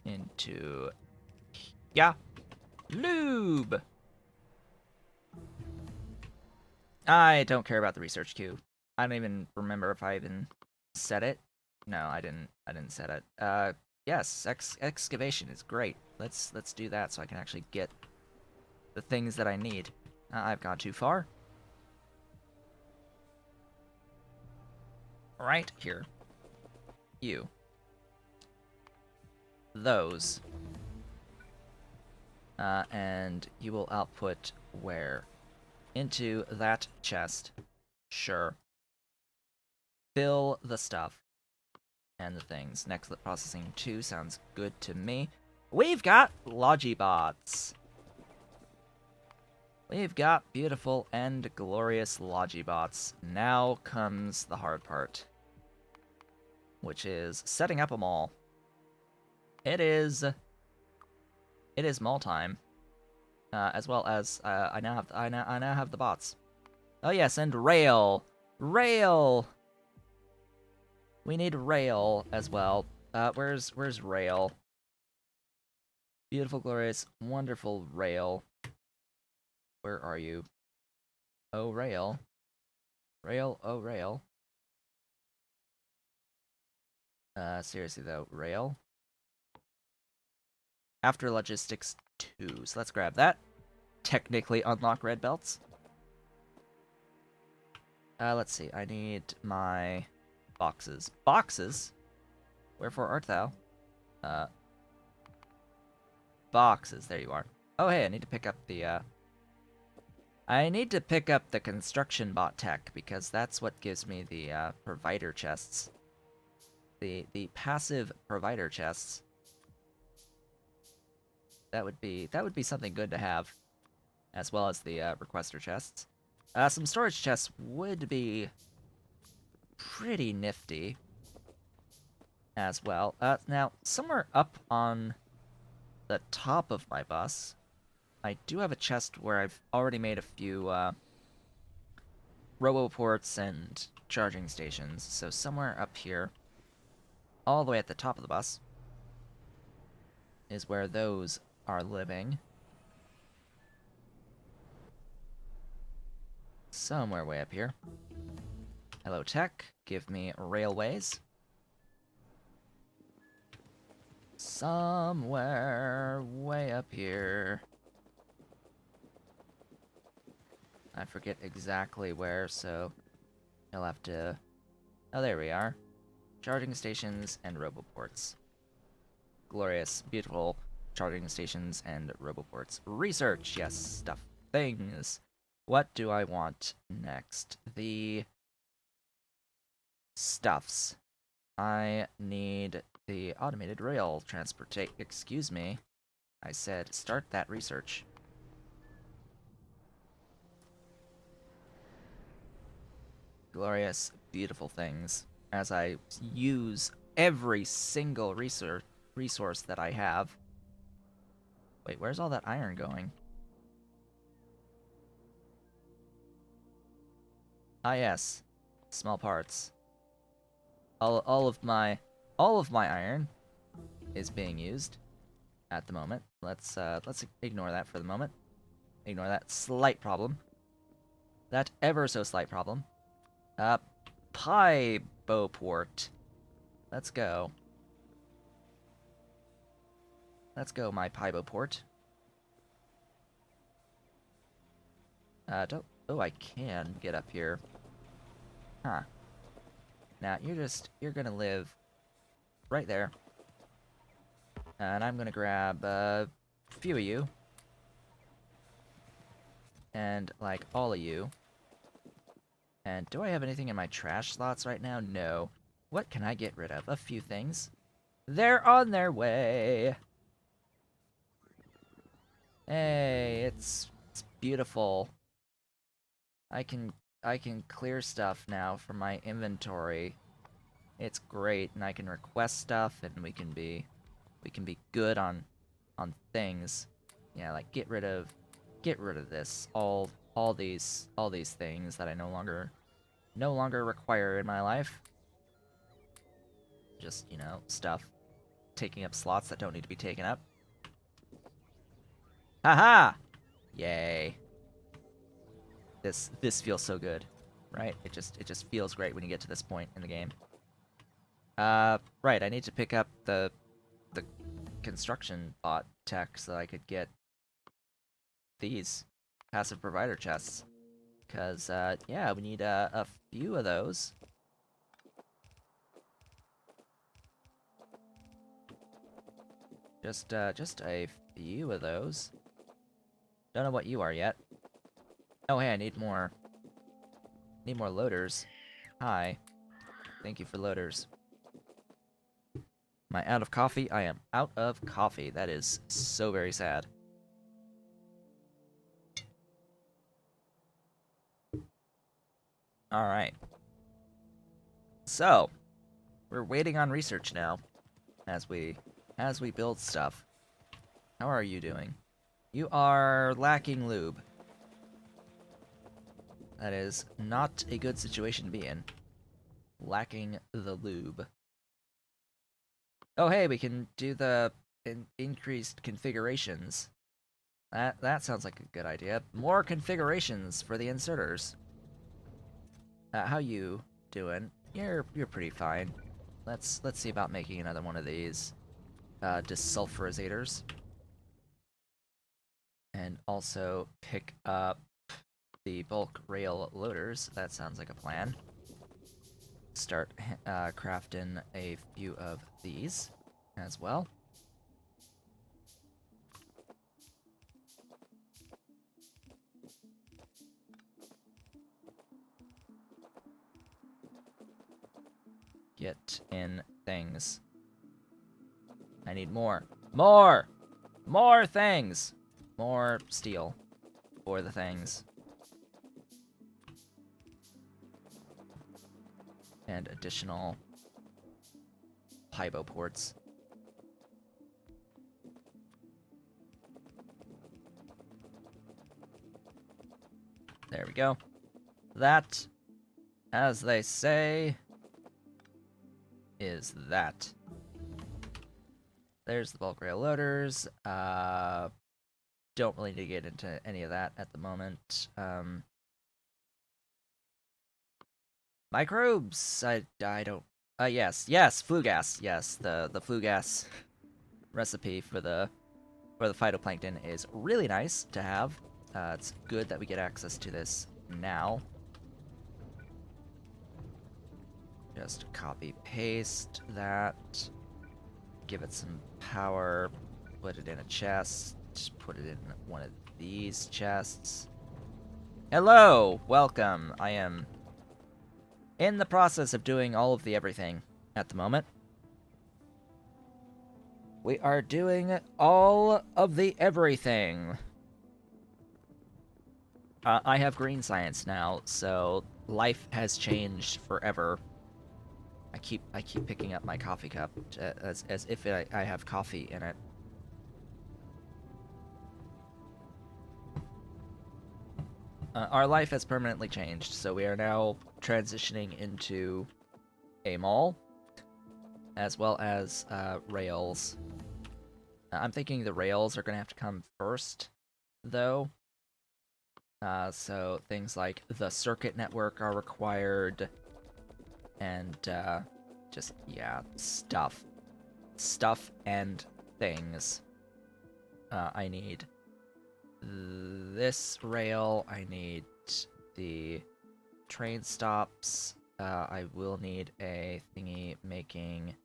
Into... yeah. Lube! I don't care about the research queue. I don't even remember if I even set it. No, I didn't set it. Yes, excavation is great. Let's do that so I can actually get the things that I need. I've gone too far. Right here. You. Those. And you will output where? Into that chest. Sure. Fill the stuff. And the things. Next processing 2 sounds good to me. We've got Logibots. We've got beautiful and glorious Logibots. Now comes the hard part, which is setting up a mall. It is mall time, as well as I now have the bots. Oh yes, and rail. We need rail as well. Where's rail? Beautiful, glorious, wonderful rail. Where are you? Oh, rail. Rail, oh, rail. Seriously though, rail. After logistics 2, so let's grab that. Technically unlock red belts. Let's see, I need my boxes. Boxes? Wherefore art thou? Boxes, there you are. Oh hey, I need to pick up the, construction bot tech, because that's what gives me the, provider chests. The passive provider chests. That would be something good to have, as well as the, requester chests. Some storage chests would be pretty nifty as well. Now, somewhere up on the top of my bus, I do have a chest where I've already made a few roboports and charging stations. So somewhere up here, all the way at the top of the bus, is where those are living. somewhere way up here. Hello, tech. Give me railways. Somewhere way up here. I forget exactly where, so I'll have to... Oh, there we are. Charging stations and roboports. Glorious, beautiful charging stations and roboports. Research, yes, stuff. Things. What do I want next? The stuffs. I need the automated rail transportation. Excuse me. I said start that research. Glorious, beautiful things. As I use every single resource that I have. Wait, where's all that iron going? Ah, yes. Small parts. All of my iron is being used at the moment. Let's ignore that for the moment. Ignore that slight problem. That ever so slight problem. PyBlock. Let's go. Let's go, my PyBlock. Don't... Oh, I can get up here. Huh. Now, you're gonna live right there. And I'm gonna grab a few of you. And, like, all of you. And do I have anything in my trash slots right now? No. What can I get rid of? A few things. They're on their way! Hey, it's beautiful. I can clear stuff now from my inventory. It's great, and I can request stuff, and we can be good on things. Yeah, like get rid of this, all these things that I no longer require in my life. Just, you know, stuff taking up slots that don't need to be taken up. Haha! Yay. This feels so good, right? It just feels great when you get to this point in the game. Right, I need to pick up the construction bot tech so I could get these passive provider chests. Cause yeah, we need a few of those. Just a few of those. Don't know what you are yet. Oh hey, I need more. Need more loaders. Hi. Thank you for loaders. Am I out of coffee? I am out of coffee. That is so very sad. Alright. So, we're waiting on research now. As we build stuff. How are you doing? You are lacking lube. That is not a good situation to be in. Lacking the lube. Oh hey, we can do the increased configurations. That sounds like a good idea. More configurations for the inserters. How you doing? You're pretty fine. Let's see about making another one of these desulfurizators. And also pick up the bulk rail loaders. That sounds like a plan. Start crafting a few of these as well. Get in things. I need more. More! More things! More steel for the things. And additional Pybo ports. There we go. That, as they say, is that. There's the bulk rail loaders. Don't really need to get into any of that at the moment. Microbes. I don't. Yes, flue gas. Yes, the flue gas recipe for the phytoplankton is really nice to have. It's good that we get access to this now. Just copy paste that. Give it some power. Put it in a chest. Put it in one of these chests. Hello! Welcome. I am in the process of doing all of the everything at the moment. We are doing all of the everything. I have green science now, so life has changed forever. I keep picking up my coffee cup as if I have coffee in it. Our life has permanently changed, so we are now transitioning into a mall, as well as rails. I'm thinking the rails are going to have to come first, though. So things like the circuit network are required, and just, yeah, stuff. Stuff and things. I need this rail, I need the train stops, I will need a thingy making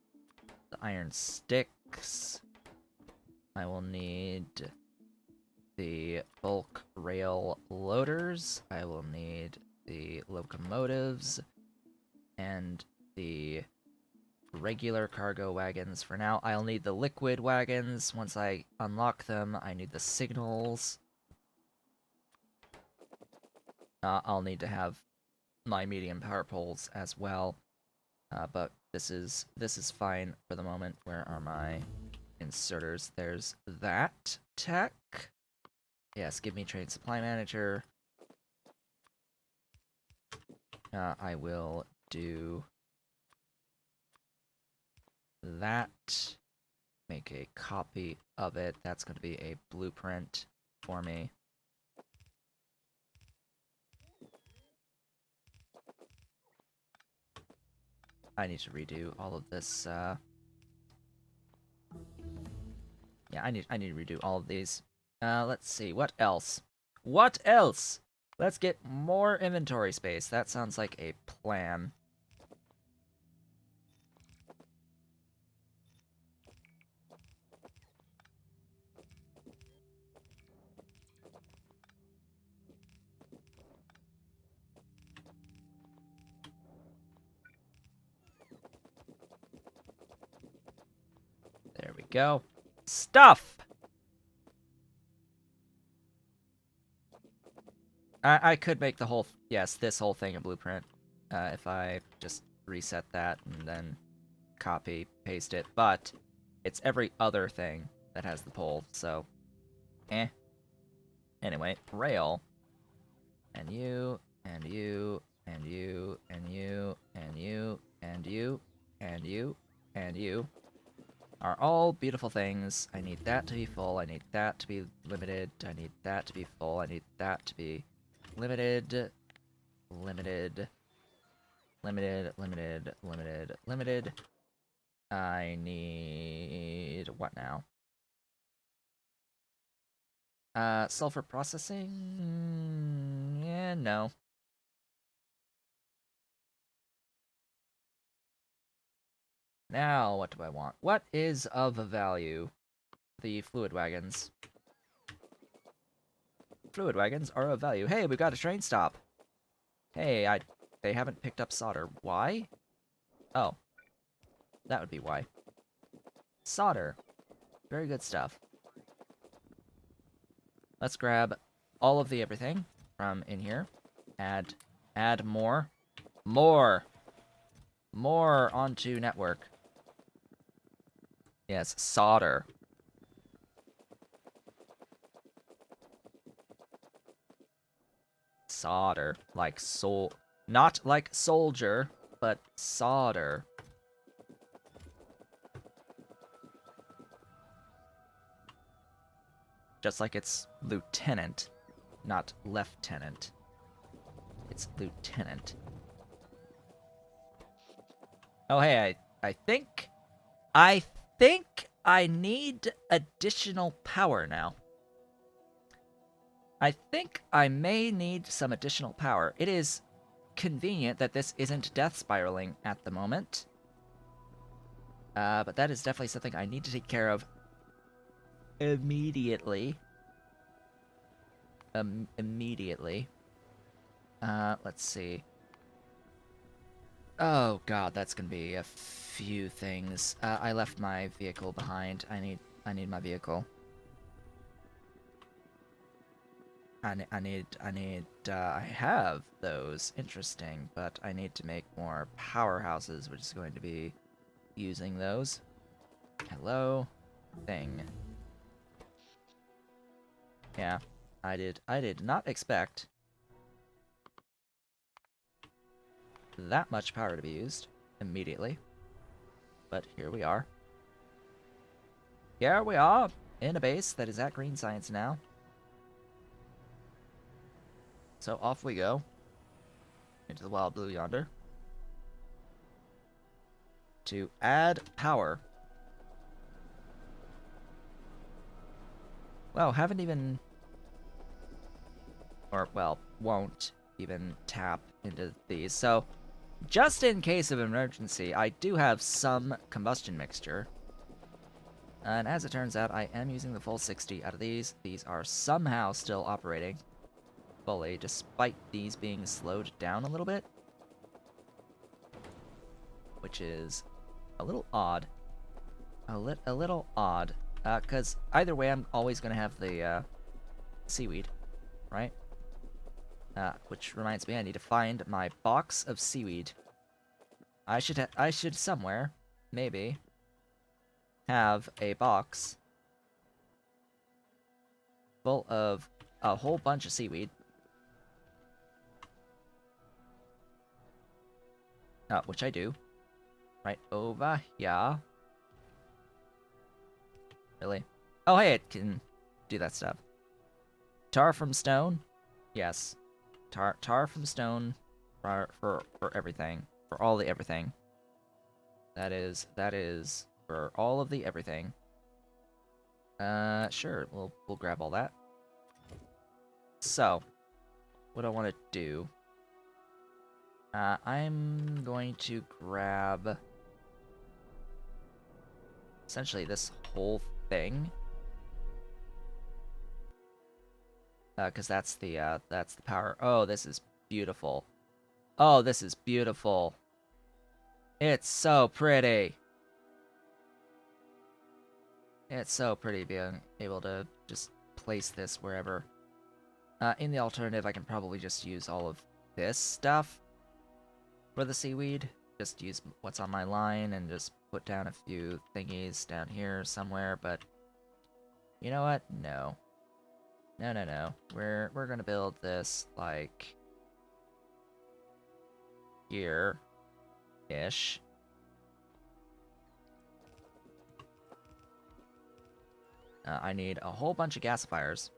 the iron sticks, I will need the bulk rail loaders, I will need the locomotives, and the regular cargo wagons for now. I'll need the liquid wagons once I unlock them. I need the signals. I'll need to have my medium power poles as well. But this is fine for the moment. Where are my inserters? There's that tech. Yes, give me trade supply manager. I will do that. Make a copy of it. That's going to be a blueprint for me. I need to redo all of this. Yeah, I need to redo all of these. Let's see. What else? What else? Let's get more inventory space. That sounds like a plan. There we go. Stuff! I could make the whole... Yes, this whole thing a blueprint. If I just reset that and then copy, paste it. But it's every other thing that has the pole, so... Eh. Anyway, rail. And you, and you, and you, and you, and you, and you, and you, and you are all beautiful things. I need that to be full. I need that to be limited. I need that to be full. I need that to be limited. Limited. Limited, limited, limited, limited. I need... what now? Sulfur processing? Yeah, no. Now, what do I want? What is of value? The fluid wagons. Fluid wagons are of value. Hey, we got a train stop. Hey, they haven't picked up solder. Why? Oh. That would be why. Solder. Very good stuff. Let's grab all of the everything from in here. Add more. More onto network. Yes, solder. Solder. Like not like soldier, but solder. Just like it's lieutenant, not lieutenant. It's lieutenant. Oh, hey, I think I need additional power now. I think I may need some additional power. It is convenient that this isn't death spiraling at the moment. But that is definitely something I need to take care of immediately. Immediately. Let's see. Oh god, that's gonna be a few things. I left my vehicle behind. I need my vehicle. I have those. Interesting, but I need to make more powerhouses, which is going to be using those. Hello? Thing. Yeah, I did not expect that much power to be used immediately. But here we are. Here we are, in a base that is at Green Science now. So off we go. Into the wild blue yonder. To add power. Well, haven't even... Or, well, won't even tap into these. So, just in case of emergency, I do have some combustion mixture. And as it turns out, I am using the full 60 out of these. These are somehow still operating fully, despite these being slowed down a little bit. Which is a little odd. A little odd. Because either way, I'm always going to have the seaweed, right? Which reminds me, I need to find my box of seaweed. I should somewhere, maybe, have a box full of a whole bunch of seaweed. Which I do. Right over here. Really? Oh, hey, it can do that stuff. Tar from stone? Yes. Tar from stone for everything. For all the everything. That is for all of the everything. Sure, we'll grab all that. So, what I want to do... I'm going to grab... essentially this whole thing. Because that's the power. Oh, this is beautiful. Oh, this is beautiful. It's so pretty. It's so pretty being able to just place this wherever. In the alternative, I can probably just use all of this stuff for the seaweed. Just use what's on my line and just put down a few thingies down here somewhere, but you know what? No. No. We're gonna build this like here-ish. I need a whole bunch of gasifiers.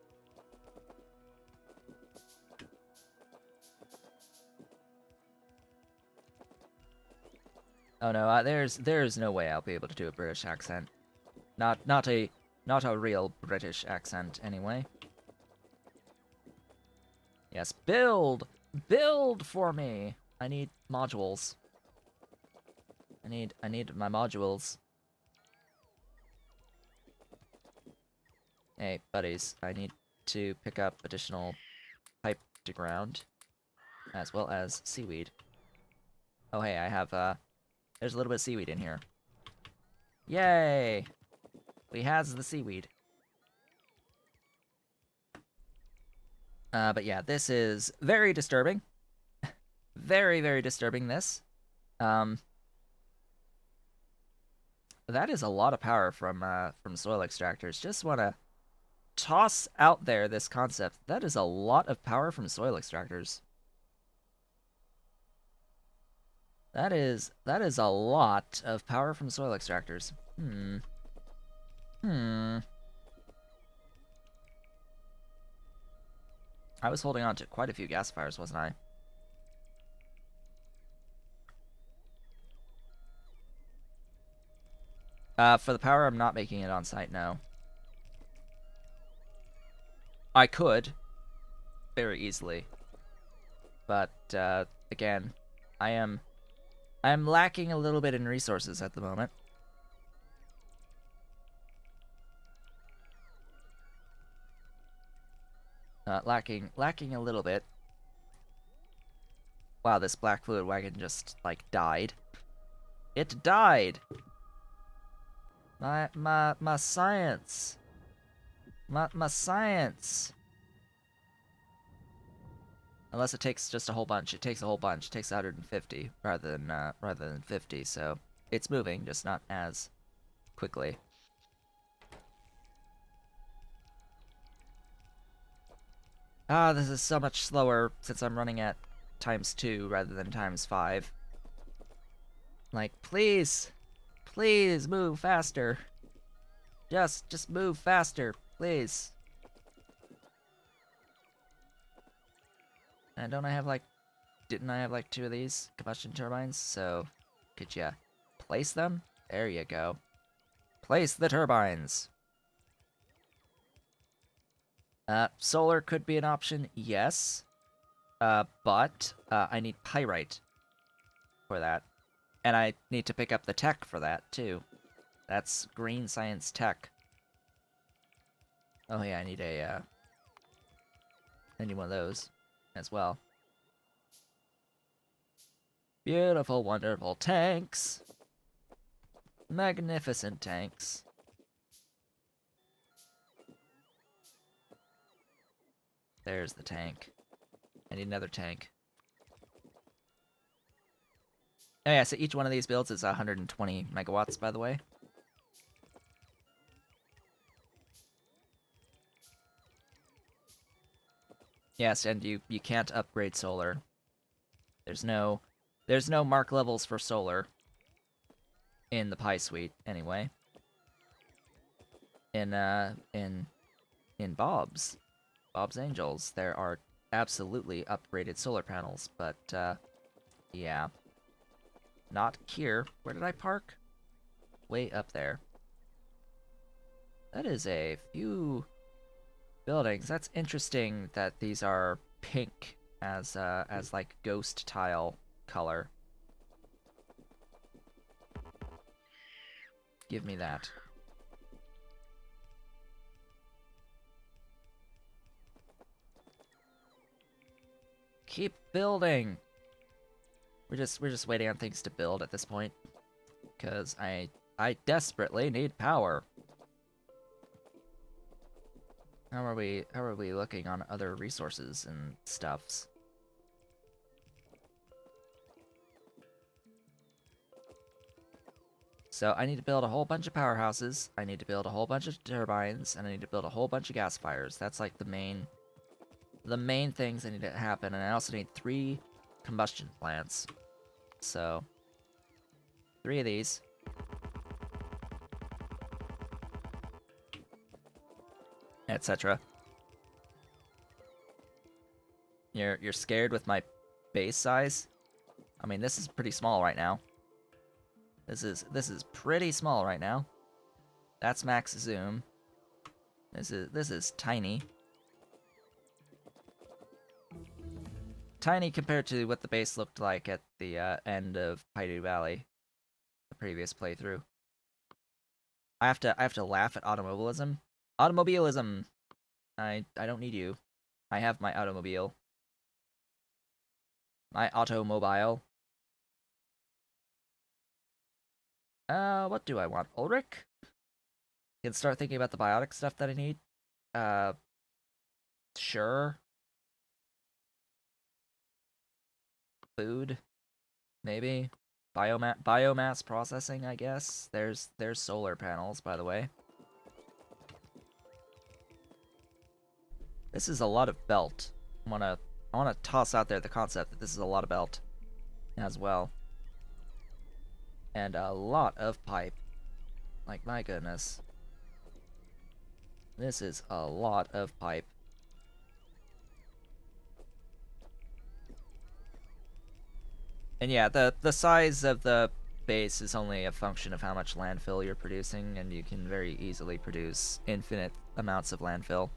Oh no, there's no way I'll be able to do a British accent. Not a real British accent anyway. Yes, build for me. I need modules. I need my modules. Hey, buddies, I need to pick up additional pipe to ground, as well as seaweed. Oh hey, I have there's a little bit of seaweed in here. Yay! We has the seaweed. But yeah, this is very disturbing. Very, very disturbing, this. That is a lot of power from soil extractors. Just want to toss out there this concept. That is a lot of power from soil extractors. That is a lot of power from soil extractors. I was holding on to quite a few gasifiers, wasn't I? For the power, I'm not making it on site, no. I could, very easily. But, again, I'm lacking a little bit in resources at the moment. Lacking a little bit. Wow, this black fluid wagon just, like, died. It died! My science! My science! Unless it takes just a whole bunch. It takes a whole bunch. It takes 150 rather than 50, so it's moving, just not as quickly. Ah, this is so much slower since I'm running at ×2 rather than ×5. Like, please! Please move faster! Just move faster, please. And don't I have like... Didn't I have like 2 of these combustion turbines? So, could ya place them? There you go. Place the turbines! Solar could be an option, yes. But I need pyrite for that. And I need to pick up the tech for that, too. That's green science tech. Oh yeah, I need one of those as well. Beautiful, wonderful tanks. Magnificent tanks. There's the tank. I need another tank. Oh yeah, so each one of these builds is 120 megawatts, by the way. Yes, and you can't upgrade solar. There's no mark levels for solar in the Pi suite anyway. In Bob's Angels, there are absolutely upgraded solar panels, but yeah. Not here. Where did I park? Way up there. That is a few buildings. That's interesting that these are pink as like ghost tile color. Give me that. Keep building. We're just waiting on things to build at this point, because I desperately need power. How are we looking on other resources and stuffs? So I need to build a whole bunch of powerhouses, I need to build a whole bunch of turbines, and I need to build a whole bunch of gas fires. That's like the main things that need to happen, and I also need 3 combustion plants. So 3 of these. Etc. You're scared with my base size? I mean, this is pretty small right now. This is pretty small right now. That's max zoom. This is tiny. Tiny compared to what the base looked like at the end of Paidu Valley, the previous playthrough. I have to laugh at automobilism. Automobilism. I don't need you. I have my automobile. My automobile. What do I want? Ulrich? Can start thinking about the biotic stuff that I need. Sure. Food, maybe. Biomass processing, I guess. There's solar panels, by the way. This is a lot of belt. I wanna toss out there the concept that this is a lot of belt as well. And a lot of pipe. Like, my goodness. This is a lot of pipe. And yeah, the size of the base is only a function of how much landfill you're producing, and you can very easily produce infinite amounts of landfill.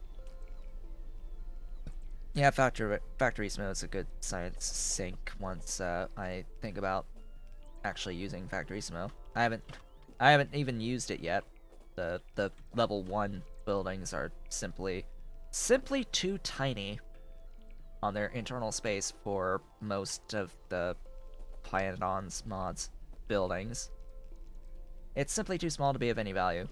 Yeah, factory smoke is a good science sink once I think about actually using factory smoke. I haven't even used it yet. The level 1 buildings are simply too tiny on their internal space for most of the Planetons mods buildings. It's simply too small to be of any value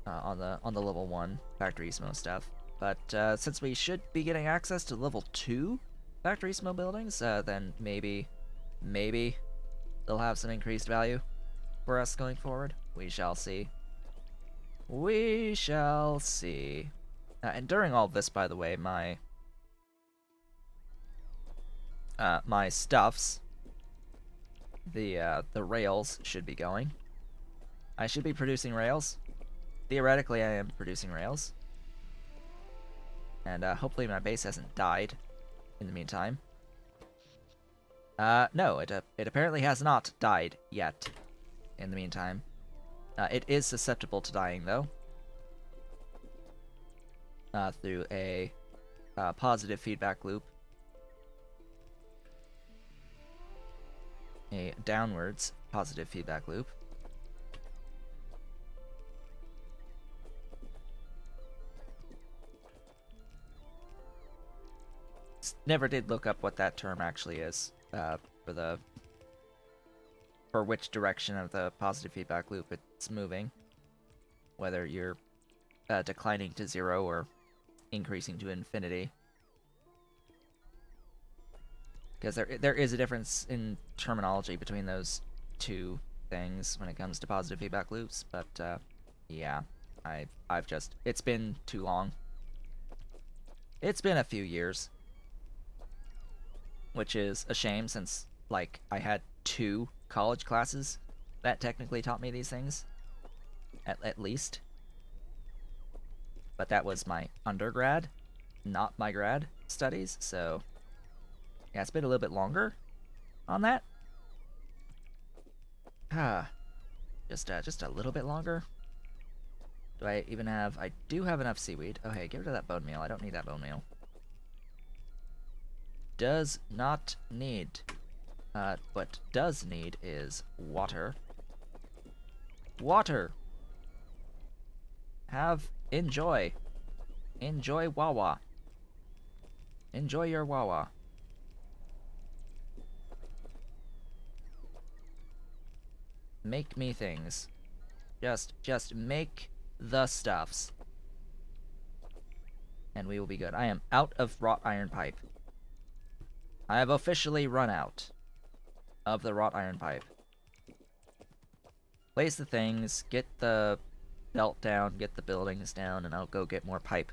on the level 1 factory smoke stuff. But since we should be getting access to level 2 factory smoke buildings, then maybe they'll have some increased value for us going forward. We shall see. We shall see. And during all this, by the way, my stuffs, the rails should be going. I should be producing rails. Theoretically, I am producing rails. And hopefully my base hasn't died in the meantime. No, it apparently has not died yet in the meantime. It is susceptible to dying, though. Through a positive feedback loop. A downwards positive feedback loop. Never did look up what that term actually is for which direction of the positive feedback loop it's moving. Whether you're declining to 0 or increasing to infinity. Because there is a difference in terminology between those two things when it comes to positive feedback loops, but yeah, I've just, it's been too long. It's been a few years, which is a shame since, like, I had 2 college classes that technically taught me these things, at least. But that was my undergrad, not my grad studies, so yeah, it's been a little bit longer on that. Just a little bit longer. Do I even have... I do have enough seaweed. Oh, hey, get rid of that bone meal. I don't need that bone meal. Does not need. What does need is water. Water! Enjoy. Enjoy Wawa. Enjoy your Wawa. Make me things. Just make the stuffs. And we will be good. I am out of wrought iron pipe. I have officially run out of the wrought iron pipe. Place the things, get the belt down, get the buildings down, and I'll go get more pipe.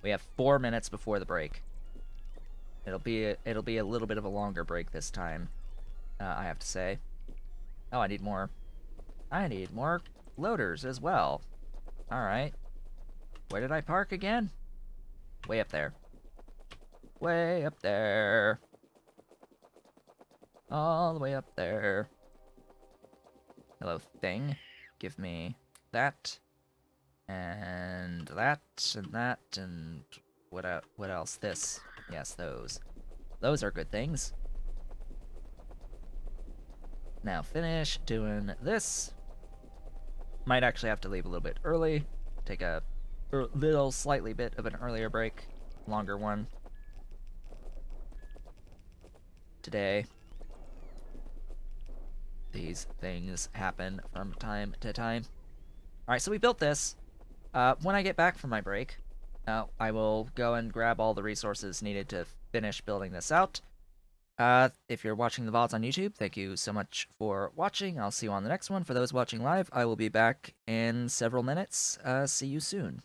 We have 4 minutes before the break. It'll be a little bit of a longer break this time, I have to say. Oh, I need more loaders as well. Alright. Where did I park again? Way up there. Way up there. All the way up there. Hello, thing. Give me that. And that, and that, and what else? This. Yes, those. Those are good things. Now finish doing this. Might actually have to leave a little bit early. Take a little slightly bit of an earlier break. Longer one. Today. These things happen from time to time. Alright, so we built this. When I get back from my break, I will go and grab all the resources needed to finish building this out. If you're watching the VODs on YouTube, thank you so much for watching. I'll see you on the next one. For those watching live, I will be back in several minutes. See you soon.